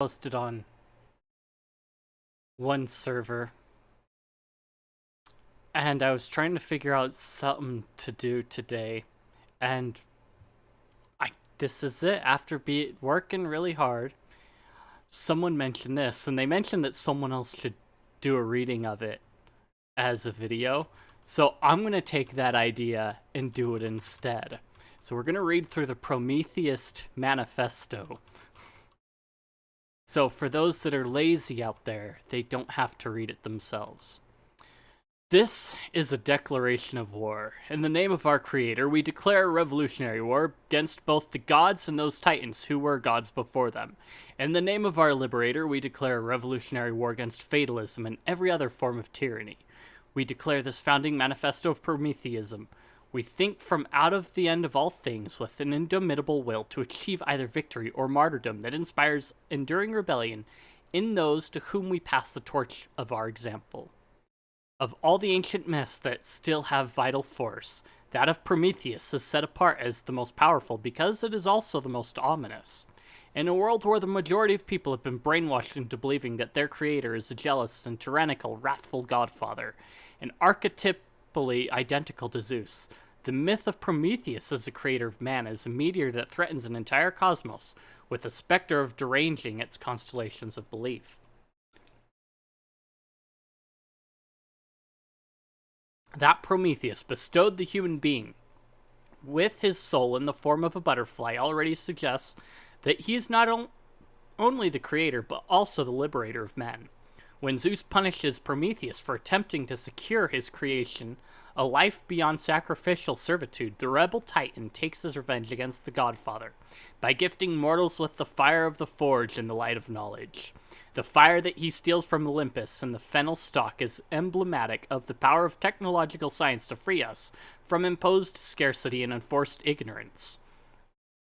Posted on one server, and I was trying to figure out something to do today, and this is it. After working really hard, someone mentioned this, and they mentioned that someone else should do a reading of it as a video. So I'm gonna take that idea and do it instead. So we're gonna read through the Prometheist Manifesto. So for those that are lazy out there, they don't have to read it themselves. This is a declaration of war. In the name of our Creator, we declare a revolutionary war against both the gods and those titans who were gods before them. In the name of our Liberator, we declare a revolutionary war against fatalism and every other form of tyranny. We declare this founding manifesto of Prometheism. We think from out of the end of all things with an indomitable will to achieve either victory or martyrdom that inspires enduring rebellion in those to whom we pass the torch of our example. Of all the ancient myths that still have vital force, that of Prometheus is set apart as the most powerful because it is also the most ominous. In a world where the majority of people have been brainwashed into believing that their creator is a jealous and tyrannical, wrathful godfather, and archetypally identical to Zeus, the myth of Prometheus as the creator of man is a meteor that threatens an entire cosmos, with the specter of deranging its constellations of belief. That Prometheus bestowed the human being with his soul in the form of a butterfly already suggests that he is not only the creator, but also the liberator of men. When Zeus punishes Prometheus for attempting to secure his creation a life beyond sacrificial servitude, the rebel Titan takes his revenge against the Godfather by gifting mortals with the fire of the forge and the light of knowledge. The fire that he steals from Olympus and the fennel stalk is emblematic of the power of technological science to free us from imposed scarcity and enforced ignorance.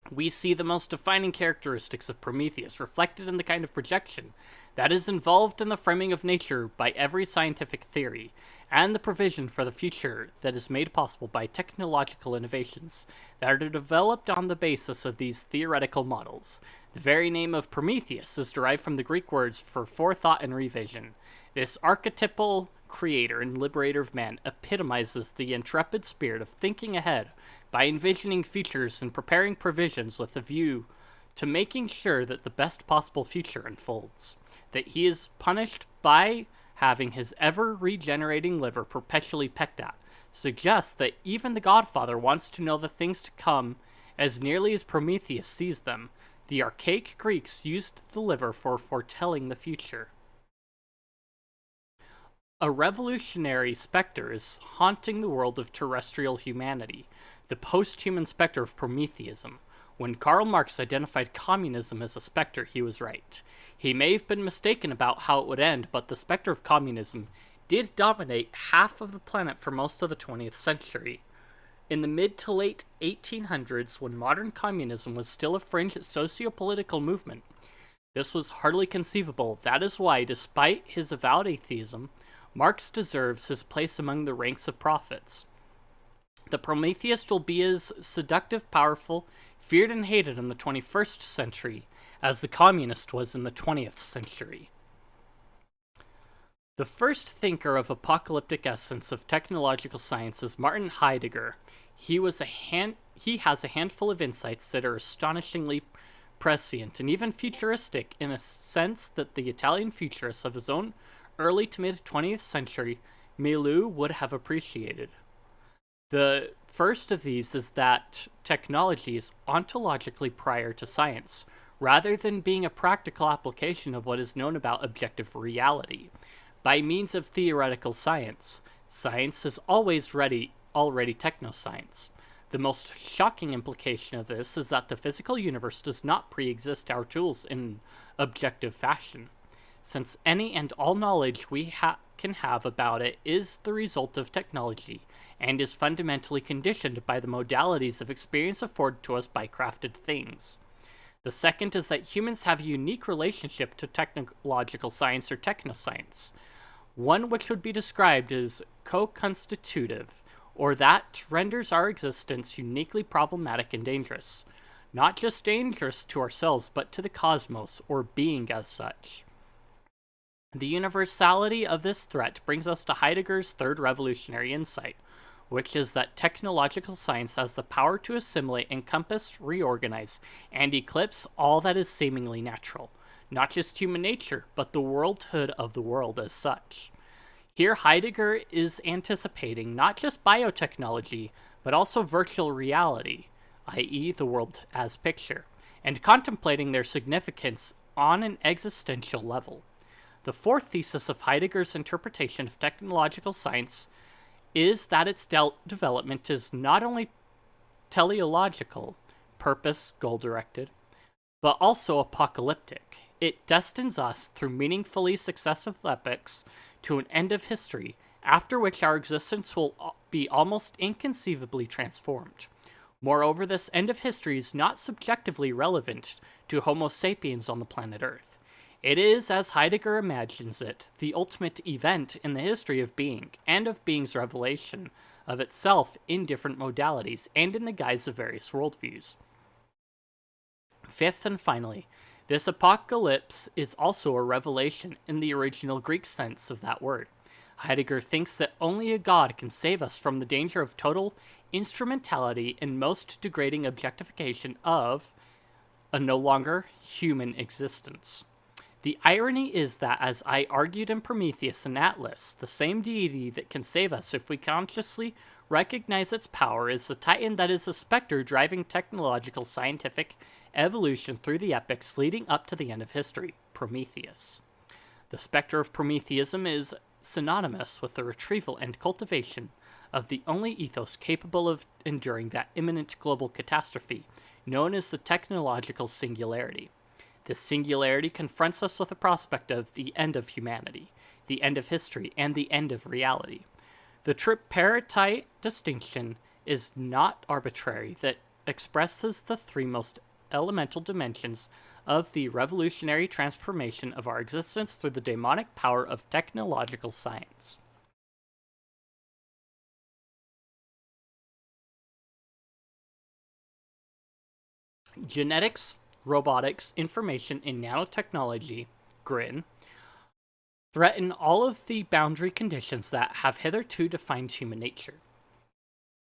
We see the most defining characteristics of Prometheus reflected in the kind of projection that is involved in the framing of nature by every scientific theory, and the provision for the future that is made possible by technological innovations that are developed on the basis of these theoretical models. The very name of Prometheus is derived from the Greek words for forethought and revision. This archetypal creator and liberator of man epitomizes the intrepid spirit of thinking ahead by envisioning futures and preparing provisions with a view to making sure that the best possible future unfolds. That he is punished by having his ever-regenerating liver perpetually pecked at suggests that even the Godfather wants to know the things to come as nearly as Prometheus sees them. The archaic Greeks used the liver for foretelling the future. A revolutionary specter is haunting the world of terrestrial humanity, the post-human specter of Prometheism. When Karl Marx identified communism as a specter, he was right. He may have been mistaken about how it would end, but the specter of communism did dominate half of the planet for most of the 20th century. In the mid to late 1800s, when modern communism was still a fringe socio-political movement, this was hardly conceivable. That is why, despite his avowed atheism, Marx deserves his place among the ranks of prophets. The Prometheus will be as seductive, powerful, feared and hated in the 21st century as the communist was in the 20th century. The first thinker of apocalyptic essence of technological science is Martin Heidegger. He has a handful of insights that are astonishingly prescient and even futuristic in a sense that the Italian futurists of his own early to mid 20th century, Milieu, would have appreciated. The first of these is that technology is ontologically prior to science, rather than being a practical application of what is known about objective reality. By means of theoretical science, science is always already technoscience. The most shocking implication of this is that the physical universe does not pre-exist our tools in objective fashion, since any and all knowledge we can have about it is the result of technology, and is fundamentally conditioned by the modalities of experience afforded to us by crafted things. The second is that humans have a unique relationship to technological science or technoscience, one which would be described as co-constitutive, or that renders our existence uniquely problematic and dangerous. not just dangerous to ourselves, but to the cosmos, or being as such. The universality of this threat brings us to Heidegger's third revolutionary insight, which is that technological science has the power to assimilate, encompass, reorganize, and eclipse all that is seemingly natural, not just human nature, but the worldhood of the world as such. Here, Heidegger is anticipating not just biotechnology, but also virtual reality, i.e., the world as picture, and contemplating their significance on an existential level. The fourth thesis of Heidegger's interpretation of technological science is that its development is not only teleological, purpose, goal-directed, but also apocalyptic. It destines us through meaningfully successive epochs to an end of history, after which our existence will be almost inconceivably transformed. Moreover, this end of history is not subjectively relevant to Homo sapiens on the planet Earth. It is, as Heidegger imagines it, the ultimate event in the history of being, and of being's revelation of itself in different modalities and in the guise of various worldviews. Fifth and finally, this apocalypse is also a revelation in the original Greek sense of that word. Heidegger thinks that only a god can save us from the danger of total instrumentality and most degrading objectification of a no longer human existence. The irony is that, as I argued in Prometheus and Atlas, the same deity that can save us if we consciously recognize its power is the titan that is a specter driving technological scientific evolution through the epochs leading up to the end of history, Prometheus. The specter of Prometheism is synonymous with the retrieval and cultivation of the only ethos capable of enduring that imminent global catastrophe, known as the technological singularity. This singularity confronts us with the prospect of the end of humanity, the end of history, and the end of reality. The tripartite distinction is not arbitrary, that expresses the three most elemental dimensions of the revolutionary transformation of our existence through the daemonic power of technological science. Genetics, robotics, information, and nanotechnology, GRIN, threaten all of the boundary conditions that have hitherto defined human nature.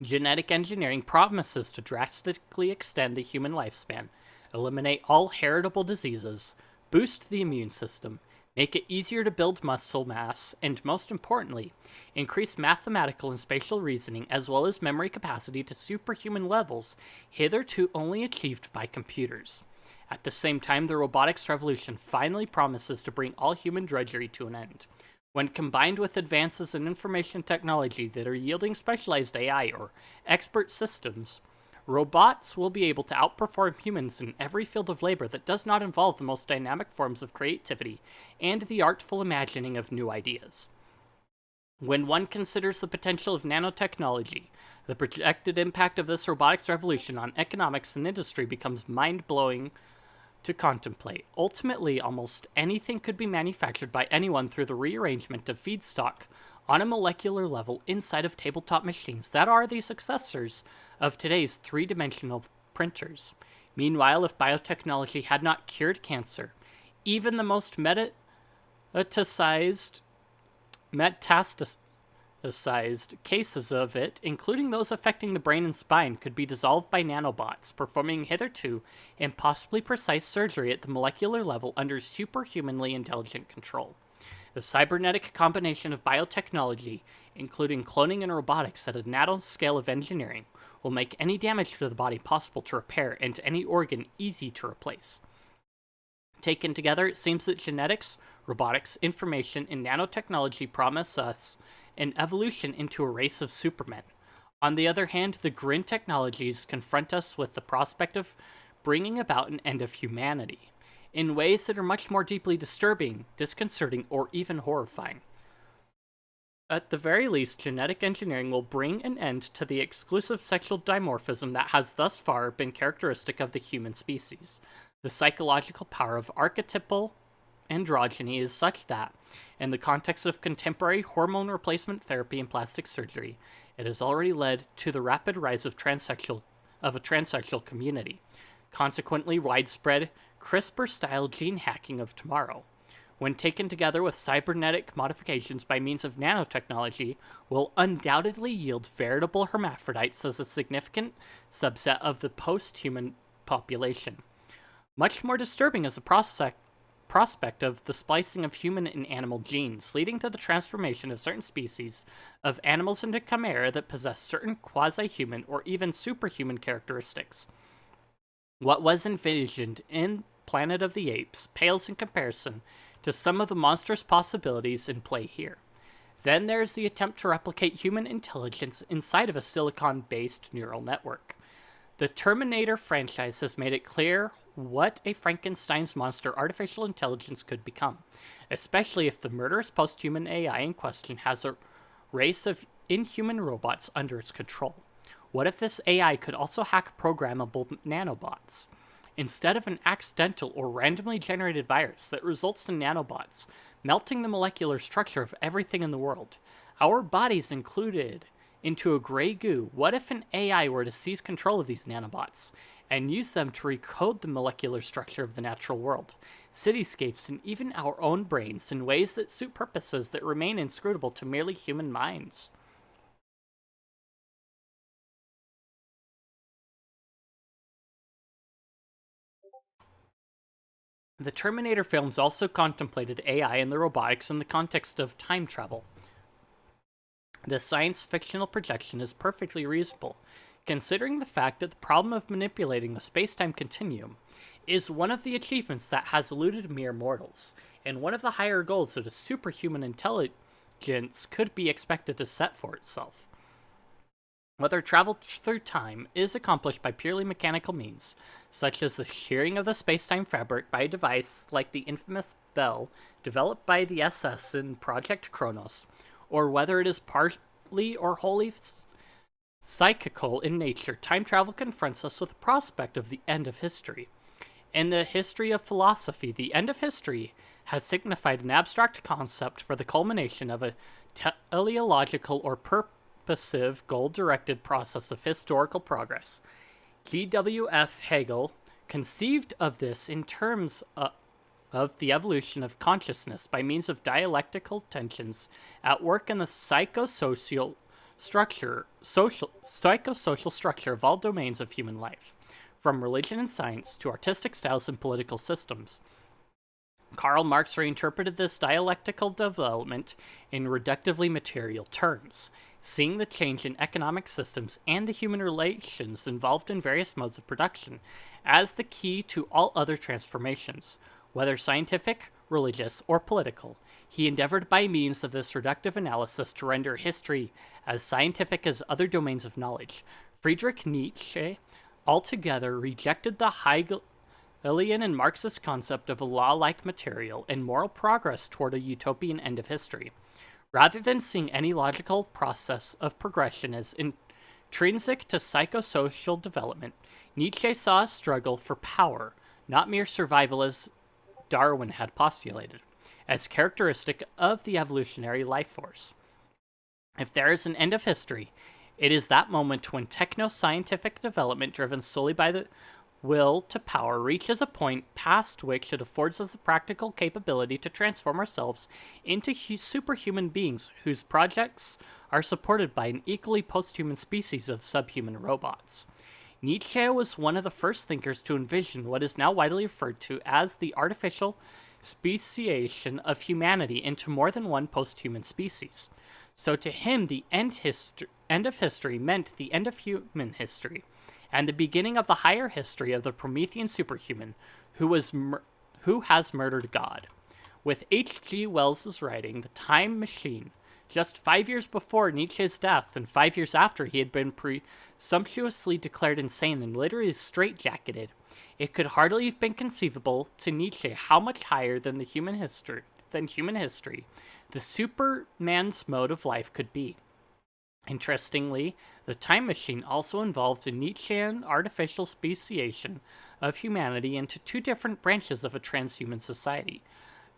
Genetic engineering promises to drastically extend the human lifespan, eliminate all heritable diseases, boost the immune system, make it easier to build muscle mass, and most importantly, increase mathematical and spatial reasoning as well as memory capacity to superhuman levels hitherto only achieved by computers. At the same time, the robotics revolution finally promises to bring all human drudgery to an end. When combined with advances in information technology that are yielding specialized AI or expert systems, robots will be able to outperform humans in every field of labor that does not involve the most dynamic forms of creativity and the artful imagining of new ideas. When one considers the potential of nanotechnology, the projected impact of this robotics revolution on economics and industry becomes mind-blowing to contemplate. Ultimately, almost anything could be manufactured by anyone through the rearrangement of feedstock on a molecular level inside of tabletop machines that are the successors of today's three-dimensional printers. Meanwhile, if biotechnology had not cured cancer, even the most metastasized cases of it, including those affecting the brain and spine, could be dissolved by nanobots, performing hitherto impossibly precise surgery at the molecular level under superhumanly intelligent control. The cybernetic combination of biotechnology, including cloning and robotics at a nanoscale of engineering, will make any damage to the body possible to repair and any organ easy to replace. Taken together, it seems that genetics, robotics, information, and nanotechnology promise us an evolution into a race of supermen. On the other hand, the GRIN technologies confront us with the prospect of bringing about an end of humanity, in ways that are much more deeply disturbing, disconcerting, or even horrifying. At the very least, genetic engineering will bring an end to the exclusive sexual dimorphism that has thus far been characteristic of the human species. The psychological power of archetypal androgyny is such that, in the context of contemporary hormone replacement therapy and plastic surgery, it has already led to the rapid rise of a transsexual community. consequently widespread CRISPR-style gene hacking of tomorrow, when taken together with cybernetic modifications by means of nanotechnology, will undoubtedly yield veritable hermaphrodites as a significant subset of the post-human population. Much more disturbing is the prospect of the splicing of human and animal genes, leading to the transformation of certain species of animals into chimera that possess certain quasi-human or even superhuman characteristics. What was envisioned in Planet of the Apes pales in comparison to some of the monstrous possibilities in play here. Then there's the attempt to replicate human intelligence inside of a silicon-based neural network. The Terminator franchise has made it clear what a Frankenstein's monster artificial intelligence could become, especially if the murderous post-human AI in question has a race of inhuman robots under its control. What if this AI could also hack programmable nanobots? Instead of an accidental or randomly generated virus that results in nanobots melting the molecular structure of everything in the world, our bodies included, into a gray goo, what if an AI were to seize control of these nanobots and use them to recode the molecular structure of the natural world, cityscapes, and even our own brains in ways that suit purposes that remain inscrutable to merely human minds? The Terminator films also contemplated AI and the robotics in the context of time travel. This science fictional projection is perfectly reasonable, considering the fact that the problem of manipulating the space-time continuum is one of the achievements that has eluded mere mortals, and one of the higher goals that a superhuman intelligence could be expected to set for itself. Whether travel through time is accomplished by purely mechanical means, such as the shearing of the space-time fabric by a device like the infamous Bell developed by the SS in Project Kronos, or whether it is partly or wholly psychical in nature, time travel confronts us with the prospect of the end of history. In the history of philosophy, the end of history has signified an abstract concept for the culmination of a teleological or purposive, goal-directed process of historical progress. G.W.F. Hegel conceived of this in terms of the evolution of consciousness by means of dialectical tensions at work in the psychosocial structure of all domains of human life, from religion and science to artistic styles and political systems. Karl Marx reinterpreted this dialectical development in reductively material terms, seeing the change in economic systems and the human relations involved in various modes of production as the key to all other transformations, whether scientific, religious, or political. He endeavored by means of this reductive analysis to render history as scientific as other domains of knowledge. Friedrich Nietzsche altogether rejected the Hegelian and Marxist concept of a law-like material and moral progress toward a utopian end of history. Rather than seeing any logical process of progression as intrinsic to psychosocial development, Nietzsche saw a struggle for power, not mere survival as Darwin had postulated, as characteristic of the evolutionary life force. If there is an end of history, it is that moment when techno-scientific development driven solely by the will to power reaches a point past which it affords us the practical capability to transform ourselves into superhuman beings whose projects are supported by an equally post-human species of subhuman robots. Nietzsche was one of the first thinkers to envision what is now widely referred to as the artificial speciation of humanity into more than one post-human species. So to him, the end of history meant the end of human history, and the beginning of the higher history of the Promethean superhuman who has murdered God. With H.G. Wells' writing, The Time Machine, just 5 years before Nietzsche's death and 5 years after he had been presumptuously declared insane and literally straitjacketed, it could hardly have been conceivable to Nietzsche how much higher than human history the Superman's mode of life could be. Interestingly, the Time Machine also involves a Nietzschean artificial speciation of humanity into two different branches of a transhuman society,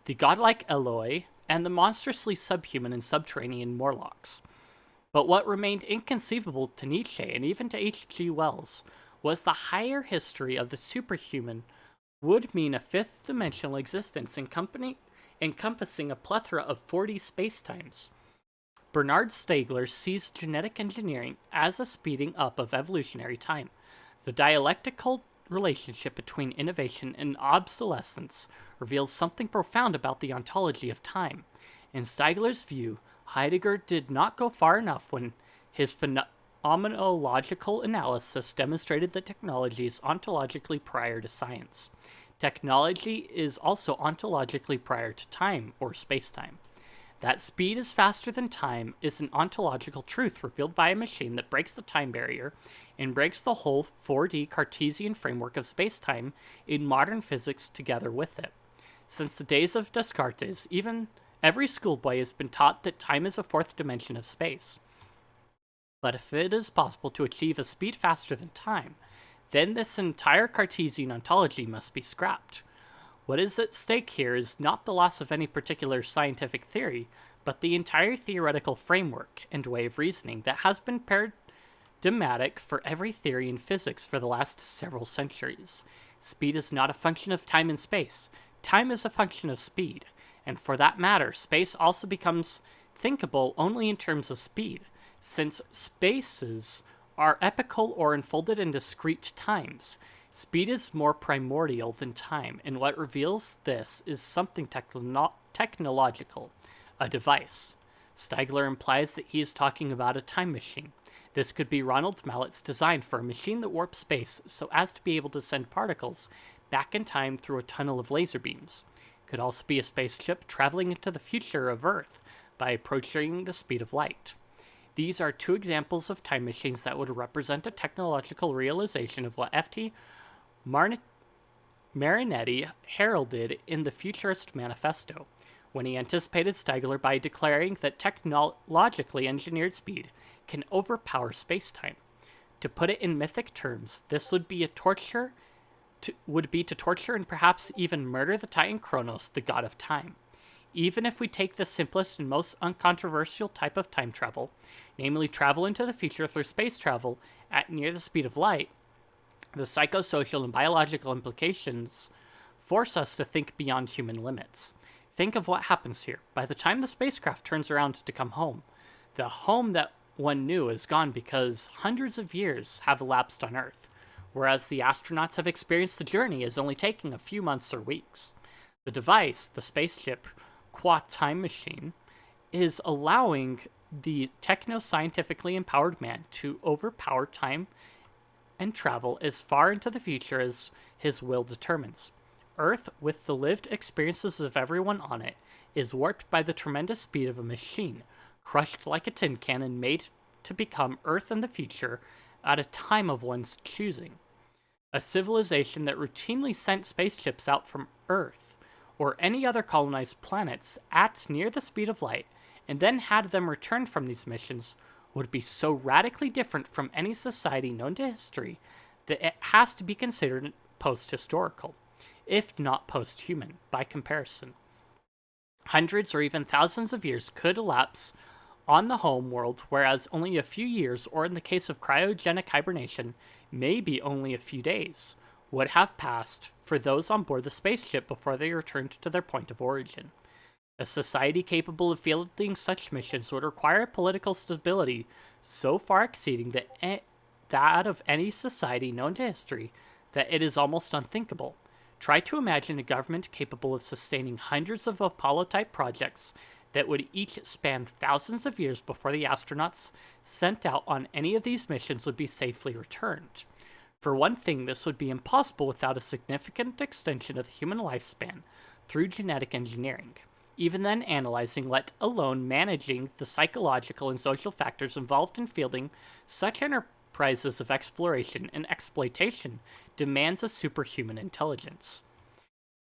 the godlike Eloi and the monstrously subhuman and subterranean Morlocks. But what remained inconceivable to Nietzsche and even to H.G. Wells was the higher history of the superhuman would mean a fifth dimensional existence encompassing a plethora of 4D spacetimes. Bernard Stiegler sees genetic engineering as a speeding up of evolutionary time. The dialectical relationship between innovation and obsolescence reveals something profound about the ontology of time. In Stiegler's view, Heidegger did not go far enough when his phenomenological analysis demonstrated that technology is ontologically prior to science. Technology is also ontologically prior to time, or spacetime. That speed is faster than time is an ontological truth revealed by a machine that breaks the time barrier and breaks the whole 4D Cartesian framework of spacetime in modern physics together with it. Since the days of Descartes, even every schoolboy has been taught that time is a fourth dimension of space. But if it is possible to achieve a speed faster than time, then this entire Cartesian ontology must be scrapped. What is at stake here is not the loss of any particular scientific theory, but the entire theoretical framework and way of reasoning that has been paradigmatic for every theory in physics for the last several centuries. Speed is not a function of time and space. Time is a function of speed. And for that matter, space also becomes thinkable only in terms of speed, since spaces are epical or unfolded in discrete times. Speed is more primordial than time, and what reveals this is something technological, a device. Stiegler implies that he is talking about a time machine. This could be Ronald Mallett's design for a machine that warps space so as to be able to send particles back in time through a tunnel of laser beams. It could also be a spaceship traveling into the future of Earth by approaching the speed of light. These are two examples of time machines that would represent a technological realization of what F.T. Marinetti heralded in the Futurist Manifesto, when he anticipated Stiegler by declaring that technologically engineered speed can overpower spacetime. To put it in mythic terms, this would be to torture and perhaps even murder the Titan Kronos, the god of time. Even if we take the simplest and most uncontroversial type of time travel, namely travel into the future through space travel at near the speed of light, the psychosocial and biological implications force us to think beyond human limits. Think of what happens here. By the time the spacecraft turns around to come home, the home that one knew is gone because hundreds of years have elapsed on Earth, whereas the astronauts have experienced the journey as only taking a few months or weeks. The device, the spaceship, qua time machine, is allowing the techno-scientifically empowered man to overpower time and travel as far into the future as his will determines. Earth, with the lived experiences of everyone on it, is warped by the tremendous speed of a machine, crushed like a tin can and made to become Earth in the future at a time of one's choosing. A civilization that routinely sent spaceships out from Earth or any other colonized planets at near the speed of light and then had them return from these missions would be so radically different from any society known to history that it has to be considered post-historical, if not post-human, by comparison. Hundreds or even thousands of years could elapse on the home world, whereas only a few years, or in the case of cryogenic hibernation, maybe only a few days, would have passed for those on board the spaceship before they returned to their point of origin. A society capable of fielding such missions would require political stability so far exceeding that of any society known to history that it is almost unthinkable. Try to imagine a government capable of sustaining hundreds of Apollo-type projects that would each span thousands of years before the astronauts sent out on any of these missions would be safely returned. For one thing, this would be impossible without a significant extension of the human lifespan through genetic engineering. Even then analyzing, let alone managing, the psychological and social factors involved in fielding such enterprises of exploration and exploitation demands a superhuman intelligence.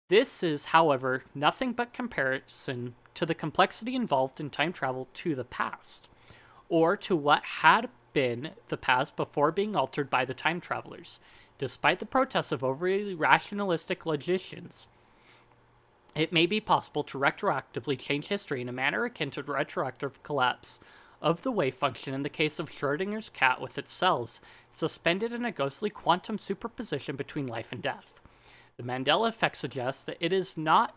This is, however, nothing but comparison to the complexity involved in time travel to the past, or to what had been the past before being altered by the time travelers. Despite the protests of overly rationalistic logicians, it may be possible to retroactively change history in a manner akin to the retroactive collapse of the wave function in the case of Schrödinger's cat with its cells suspended in a ghostly quantum superposition between life and death. The Mandela effect suggests that it is not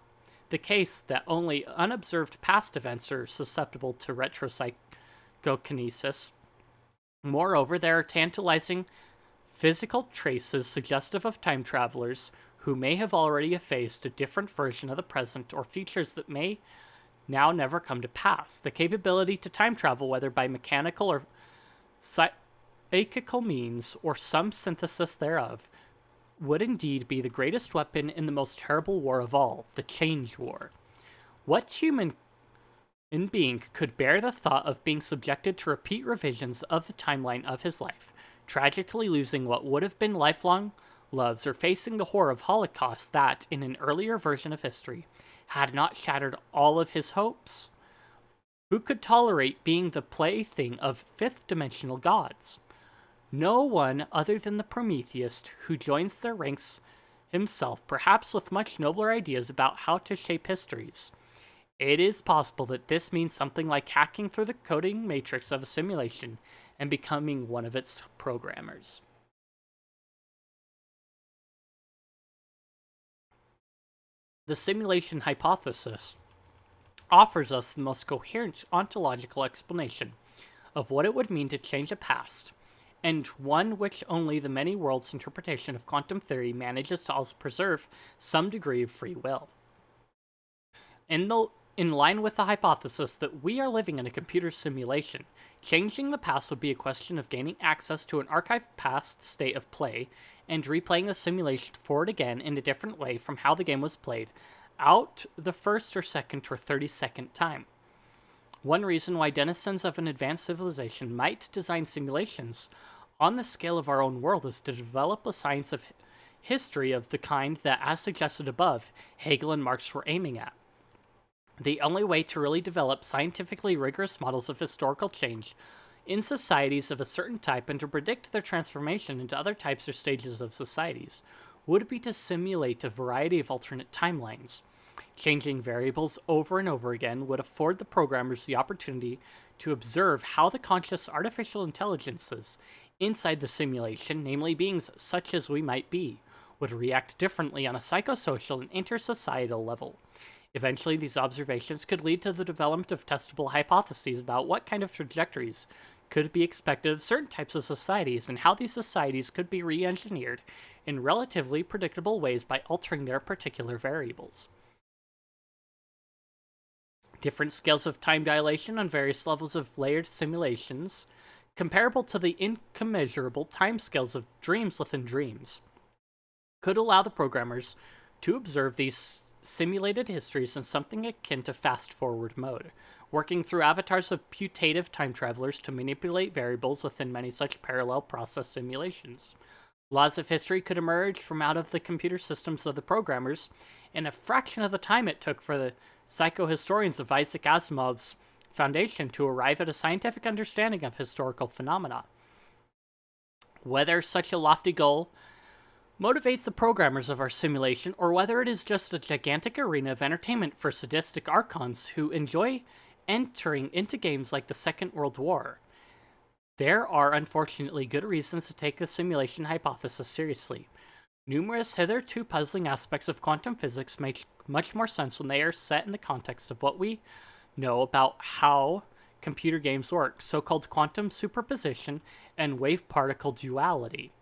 the case that only unobserved past events are susceptible to retropsychokinesis. Moreover, there are tantalizing physical traces suggestive of time travelers who may have already effaced a different version of the present or features that may now never come to pass. The capability to time travel, whether by mechanical or psychical means or some synthesis thereof, would indeed be the greatest weapon in the most terrible war of all, the Change War. What human being could bear the thought of being subjected to repeat revisions of the timeline of his life, tragically losing what would have been lifelong loves or facing the horror of Holocaust that, in an earlier version of history, had not shattered all of his hopes? Who could tolerate being the plaything of fifth-dimensional gods? No one other than the Prometheus, who joins their ranks himself, perhaps with much nobler ideas about how to shape histories. It is possible that this means something like hacking through the coding matrix of a simulation and becoming one of its programmers. The simulation hypothesis offers us the most coherent ontological explanation of what it would mean to change a past, and one which only the many worlds interpretation of quantum theory manages to also preserve some degree of free will. In line with the hypothesis that we are living in a computer simulation, changing the past would be a question of gaining access to an archived past state of play and replaying the simulation forward again in a different way from how the game was played out the first or second or 32nd time. One reason why denizens of an advanced civilization might design simulations on the scale of our own world is to develop a science of history of the kind that, as suggested above, Hegel and Marx were aiming at. The only way to really develop scientifically rigorous models of historical change in societies of a certain type and to predict their transformation into other types or stages of societies would be to simulate a variety of alternate timelines. Changing variables over and over again would afford the programmers the opportunity to observe how the conscious artificial intelligences inside the simulation, namely beings such as we might be, would react differently on a psychosocial and intersocietal level. Eventually, these observations could lead to the development of testable hypotheses about what kind of trajectories could be expected of certain types of societies and how these societies could be re-engineered in relatively predictable ways by altering their particular variables. Different scales of time dilation on various levels of layered simulations, comparable to the incommensurable timescales of dreams within dreams, could allow the programmers to observe these simulated histories in something akin to fast-forward mode, working through avatars of putative time travelers to manipulate variables within many such parallel process simulations. Laws of history could emerge from out of the computer systems of the programmers in a fraction of the time it took for the psychohistorians of Isaac Asimov's Foundation to arrive at a scientific understanding of historical phenomena. Whether such a lofty goal motivates the programmers of our simulation, or whether it is just a gigantic arena of entertainment for sadistic archons who enjoy entering into games like the Second World War, there are unfortunately good reasons to take the simulation hypothesis seriously. Numerous hitherto puzzling aspects of quantum physics make much more sense when they are set in the context of what we know about how computer games work. So-called quantum superposition and wave-particle duality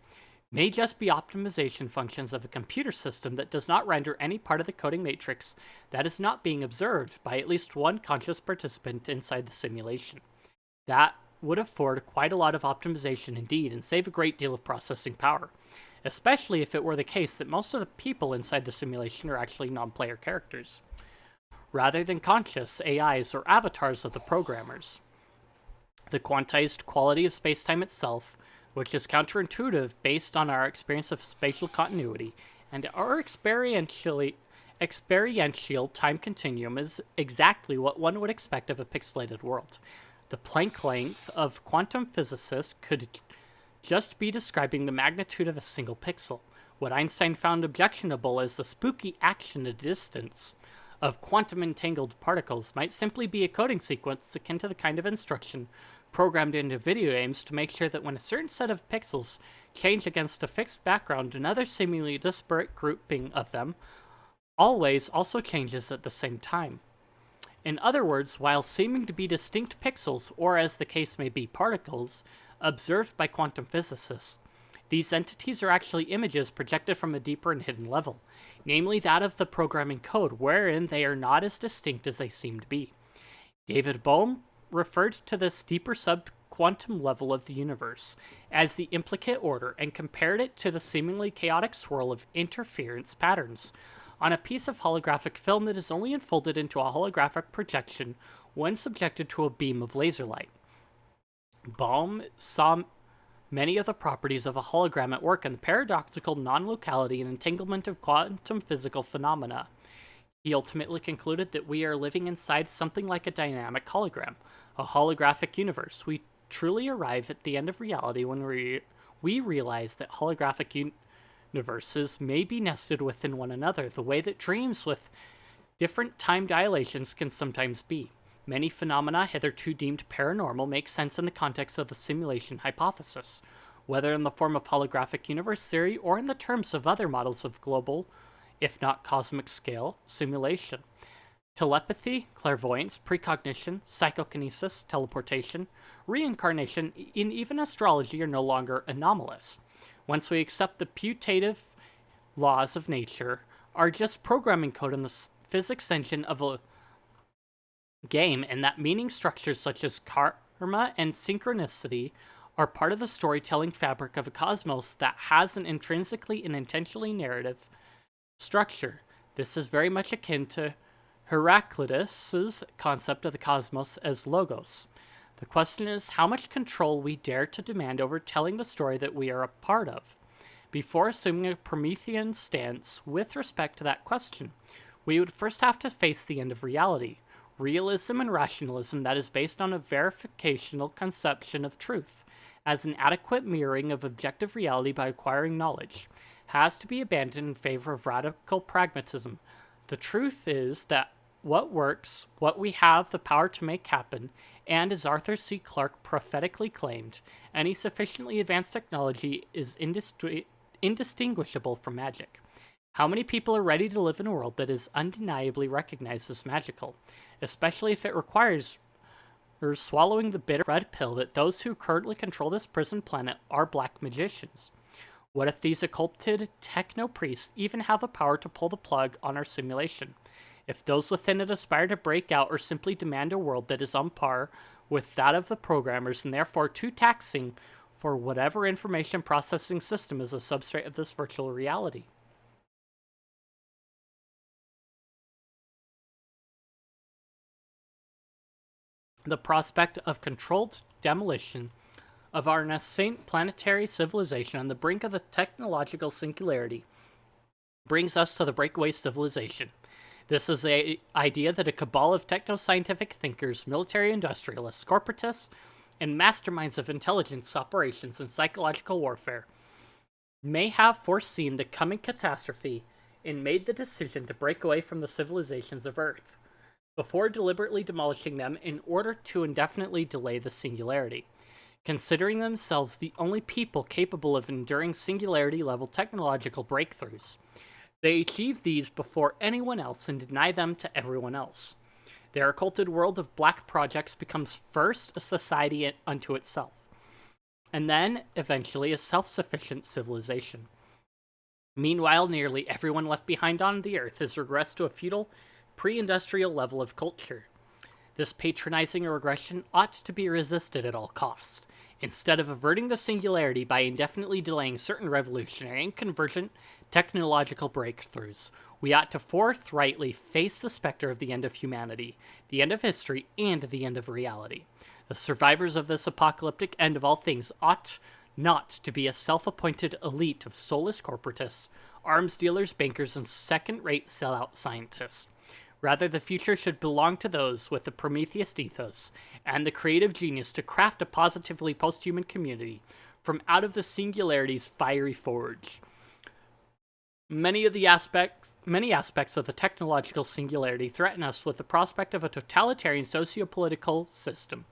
may just be optimization functions of a computer system that does not render any part of the coding matrix that is not being observed by at least one conscious participant inside the simulation. That would afford quite a lot of optimization indeed and save a great deal of processing power, especially if it were the case that most of the people inside the simulation are actually non-player characters, rather than conscious AIs or avatars of the programmers. The quantized quality of spacetime itself, which is counterintuitive based on our experience of spatial continuity, and our experiential time continuum is exactly what one would expect of a pixelated world. The Planck length of quantum physicists could just be describing the magnitude of a single pixel. What Einstein found objectionable as the spooky action at a distance of quantum entangled particles might simply be a coding sequence akin to the kind of instruction programmed into video games to make sure that when a certain set of pixels change against a fixed background, another seemingly disparate grouping of them always also changes at the same time. In other words, while seeming to be distinct pixels, or as the case may be, particles, observed by quantum physicists, these entities are actually images projected from a deeper and hidden level, namely that of the programming code, wherein they are not as distinct as they seem to be. David Bohm referred to this deeper sub-quantum level of the universe as the implicate order and compared it to the seemingly chaotic swirl of interference patterns on a piece of holographic film that is only unfolded into a holographic projection when subjected to a beam of laser light. Bohm saw many of the properties of a hologram at work in the paradoxical non-locality and entanglement of quantum physical phenomena. He ultimately concluded that we are living inside something like a dynamic hologram, a holographic universe. We truly arrive at the end of reality when we realize that holographic universes may be nested within one another, the way that dreams with different time dilations can sometimes be. Many phenomena hitherto deemed paranormal make sense in the context of the simulation hypothesis, whether in the form of holographic universe theory or in the terms of other models of global, if not cosmic scale, simulation. Telepathy, clairvoyance, precognition, psychokinesis, teleportation, reincarnation, and even astrology are no longer anomalous. Once we accept the putative laws of nature are just programming code in the physics engine of a game, and that meaning structures such as karma and synchronicity are part of the storytelling fabric of a cosmos that has an intrinsically and intentionally narrative structure. This is very much akin to Heraclitus's concept of the cosmos as logos. The question is how much control we dare to demand over telling the story that we are a part of. Before assuming a Promethean stance with respect to that question, we would first have to face the end of reality, realism and rationalism that is based on a verificational conception of truth, as an adequate mirroring of objective reality by acquiring knowledge, has to be abandoned in favor of radical pragmatism. The truth is that what works, what we have the power to make happen, and as Arthur C. Clarke prophetically claimed, any sufficiently advanced technology is indistinguishable from magic. How many people are ready to live in a world that is undeniably recognized as magical, especially if it requires swallowing the bitter red pill that those who currently control this prison planet are black magicians? What if these occulted techno-priests even have the power to pull the plug on our simulation? If those within it aspire to break out or simply demand a world that is on par with that of the programmers and therefore too taxing for whatever information processing system is a substrate of this virtual reality? The prospect of controlled demolition of our nascent planetary civilization on the brink of the technological singularity brings us to the breakaway civilization. This is the idea that a cabal of techno-scientific thinkers, military industrialists, corporatists, and masterminds of intelligence operations and psychological warfare may have foreseen the coming catastrophe and made the decision to break away from the civilizations of Earth, before deliberately demolishing them in order to indefinitely delay the singularity, considering themselves the only people capable of enduring singularity-level technological breakthroughs. They achieve these before anyone else and deny them to everyone else. Their occulted world of black projects becomes first a society unto itself, and then, eventually, a self-sufficient civilization. Meanwhile, nearly everyone left behind on the Earth has regressed to a feudal, pre-industrial level of culture. This patronizing regression ought to be resisted at all costs. Instead of averting the singularity by indefinitely delaying certain revolutionary and convergent technological breakthroughs, we ought to forthrightly face the specter of the end of humanity, the end of history, and the end of reality. The survivors of this apocalyptic end of all things ought not to be a self-appointed elite of soulless corporatists, arms dealers, bankers, and second-rate sellout scientists. Rather, the future should belong to those with the Prometheus ethos and the creative genius to craft a positively post-human community from out of the singularity's fiery forge. Many aspects of the technological singularity threaten us with the prospect of a totalitarian socio-political system.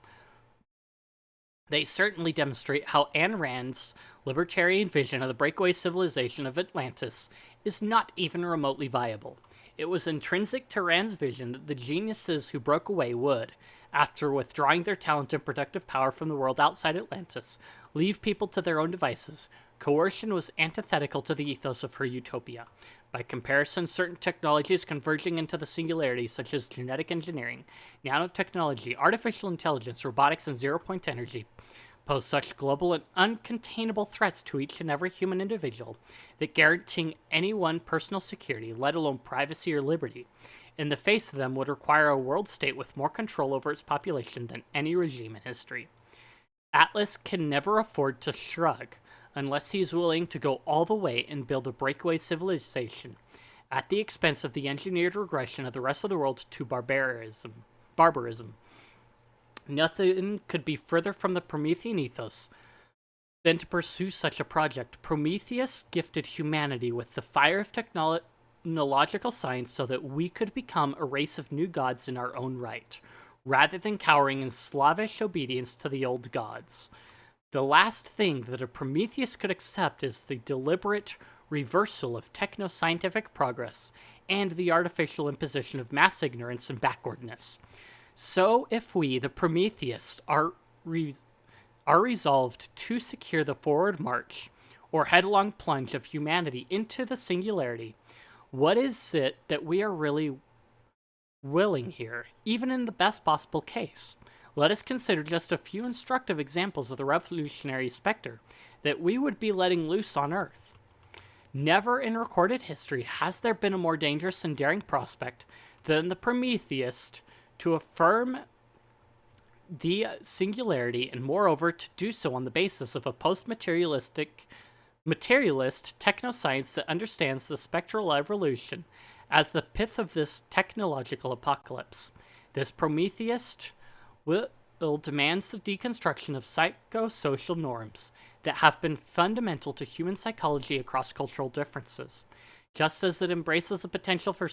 They certainly demonstrate how Ayn Rand's libertarian vision of the breakaway civilization of Atlantis is not even remotely viable. It was intrinsic to Rand's vision that the geniuses who broke away would, after withdrawing their talent and productive power from the world outside Atlantis, leave people to their own devices. Coercion was antithetical to the ethos of her utopia. By comparison, certain technologies converging into the singularity, such as genetic engineering, nanotechnology, artificial intelligence, robotics, and zero-point energy, pose such global and uncontainable threats to each and every human individual that guaranteeing any one personal security, let alone privacy or liberty, in the face of them would require a world state with more control over its population than any regime in history. Atlas can never afford to shrug unless he is willing to go all the way and build a breakaway civilization at the expense of the engineered regression of the rest of the world to barbarism. Nothing could be further from the Promethean ethos than to pursue such a project. Prometheus gifted humanity with the fire of technological science so that we could become a race of new gods in our own right, rather than cowering in slavish obedience to the old gods. The last thing that a Prometheus could accept is the deliberate reversal of techno-scientific progress and the artificial imposition of mass ignorance and backwardness. So if we, the Prometheists, are resolved to secure the forward march or headlong plunge of humanity into the singularity, what is it that we are really willing here, even in the best possible case? Let us consider just a few instructive examples of the revolutionary specter that we would be letting loose on Earth. Never in recorded history has there been a more dangerous and daring prospect than the Prometheist to affirm the singularity, and moreover to do so on the basis of a post-materialist technoscience that understands the spectral evolution as the pith of this technological apocalypse. This Prometheist will demands the deconstruction of psychosocial norms that have been fundamental to human psychology across cultural differences, just as it embraces the potential for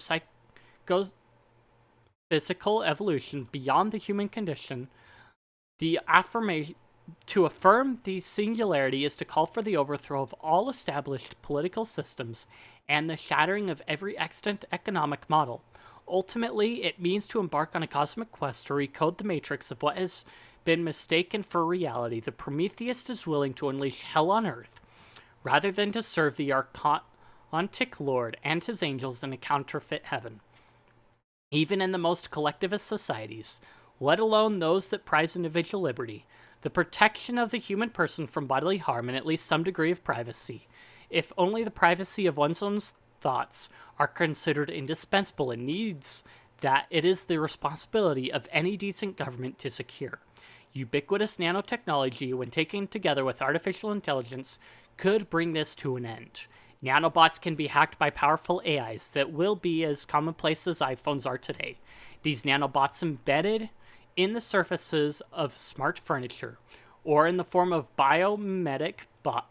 physical evolution beyond the human condition. To affirm the singularity is to call for the overthrow of all established political systems and the shattering of every extant economic model. Ultimately, it means to embark on a cosmic quest to recode the matrix of what has been mistaken for reality. The Prometheist is willing to unleash hell on Earth, rather than to serve the Archontic Lord and his angels in a counterfeit heaven. Even in the most collectivist societies, let alone those that prize individual liberty, the protection of the human person from bodily harm and at least some degree of privacy, if only the privacy of one's own thoughts, are considered indispensable and needs that it is the responsibility of any decent government to secure. Ubiquitous nanotechnology, when taken together with artificial intelligence, could bring this to an end. Nanobots can be hacked by powerful AIs that will be as commonplace as iPhones are today. These nanobots embedded in the surfaces of smart furniture, or in the form of biomimetic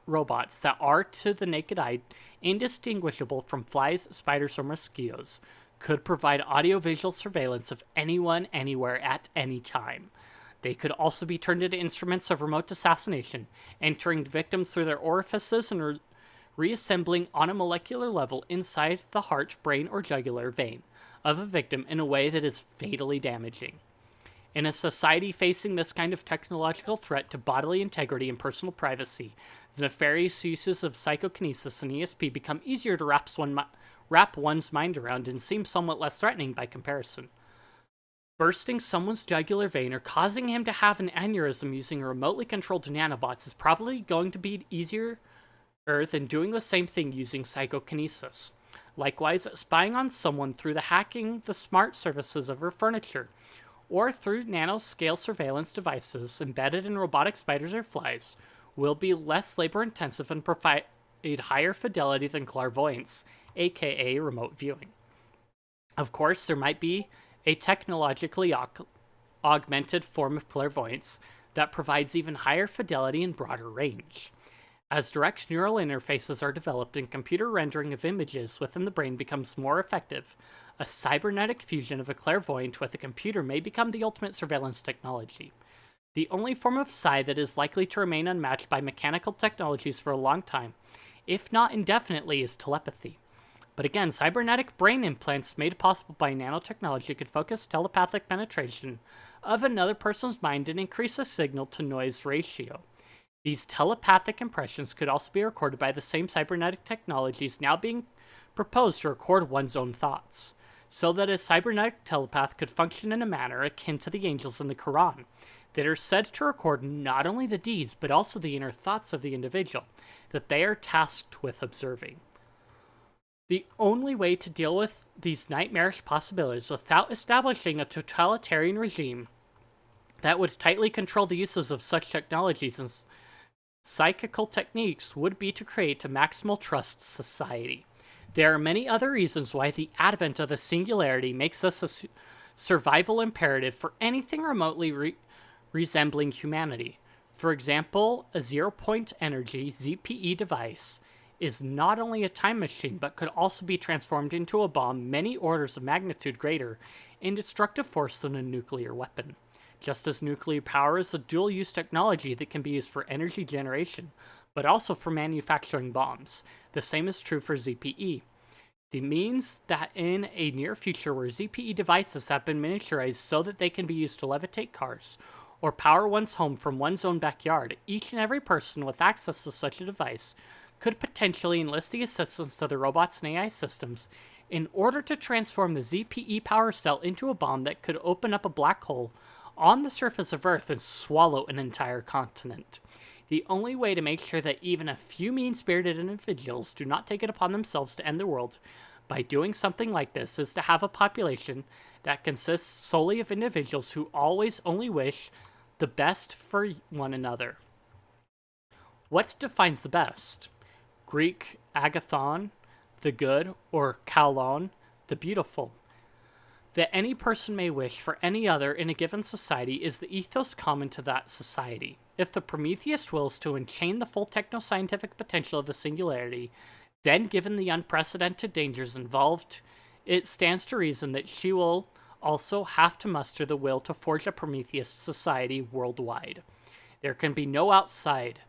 robots that are, to the naked eye, indistinguishable from flies, spiders, or mosquitoes, could provide audiovisual surveillance of anyone, anywhere, at any time. They could also be turned into instruments of remote assassination, entering the victims through their orifices and reassembling on a molecular level inside the heart, brain, or jugular vein of a victim in a way that is fatally damaging. In a society facing this kind of technological threat to bodily integrity and personal privacy, the nefarious uses of psychokinesis and ESP become easier to wrap one's mind around and seem somewhat less threatening by comparison. Bursting someone's jugular vein or causing him to have an aneurysm using remotely controlled nanobots is probably going to be easier than doing the same thing using psychokinesis. Likewise, spying on someone through hacking the smart surfaces of her furniture, or through nanoscale surveillance devices embedded in robotic spiders or flies, will be less labor-intensive and provide higher fidelity than clairvoyance, aka remote viewing. Of course, there might be a technologically augmented form of clairvoyance that provides even higher fidelity and broader range. As direct neural interfaces are developed and computer rendering of images within the brain becomes more effective, a cybernetic fusion of a clairvoyant with a computer may become the ultimate surveillance technology. The only form of psi that is likely to remain unmatched by mechanical technologies for a long time, if not indefinitely, is telepathy. But again, cybernetic brain implants made possible by nanotechnology could focus telepathic penetration of another person's mind and increase the signal-to-noise ratio. These telepathic impressions could also be recorded by the same cybernetic technologies now being proposed to record one's own thoughts, so that a cybernetic telepath could function in a manner akin to the angels in the Quran, that are said to record not only the deeds but also the inner thoughts of the individual that they are tasked with observing. The only way to deal with these nightmarish possibilities without establishing a totalitarian regime that would tightly control the uses of such technologies and psychical techniques would be to create a maximal trust society. There are many other reasons why the advent of the singularity makes this a survival imperative for anything remotely resembling humanity. For example, a zero-point energy ZPE device is not only a time machine, but could also be transformed into a bomb many orders of magnitude greater in destructive force than a nuclear weapon. Just as nuclear power is a dual-use technology that can be used for energy generation, but also for manufacturing bombs, the same is true for ZPE. This means that in a near future where ZPE devices have been miniaturized so that they can be used to levitate cars, or power one's home from one's own backyard, each and every person with access to such a device could potentially enlist the assistance of the robots and AI systems in order to transform the ZPE power cell into a bomb that could open up a black hole on the surface of Earth and swallow an entire continent. The only way to make sure that even a few mean-spirited individuals do not take it upon themselves to end the world by doing something like this is to have a population that consists solely of individuals who always only wish the best for one another. What defines the best? Greek agathon, the good, or kaulon, the beautiful. That any person may wish for any other in a given society is the ethos common to that society. If the Prometheus wills to enchain the full techno-scientific potential of the singularity, then given the unprecedented dangers involved, it stands to reason that she will also have to muster the will to forge a Prometheus society worldwide. There can be no outside.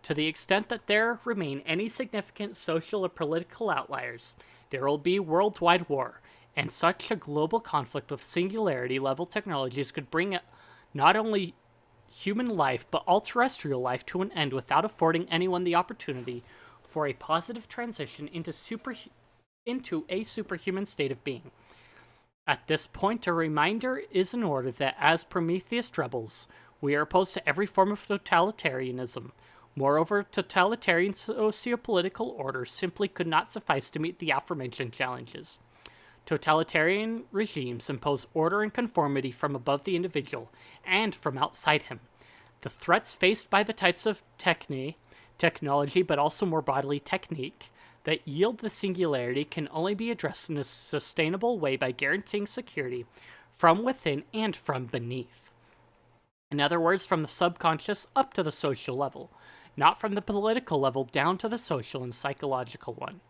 To the extent that there remain any significant social or political outliers, there will be worldwide war, and such a global conflict with singularity-level technologies could bring not only human life, but all terrestrial life to an end without affording anyone the opportunity for a positive transition into a superhuman state of being. At this point, a reminder is in order that as Prometheus rebels, we are opposed to every form of totalitarianism. Moreover, totalitarian sociopolitical orders simply could not suffice to meet the aforementioned challenges. Totalitarian regimes impose order and conformity from above the individual and from outside him. The threats faced by the types of technology, but also more broadly technique, that yield the singularity can only be addressed in a sustainable way by guaranteeing security from within and from beneath. In other words, from the subconscious up to the social level, not from the political level down to the social and psychological one.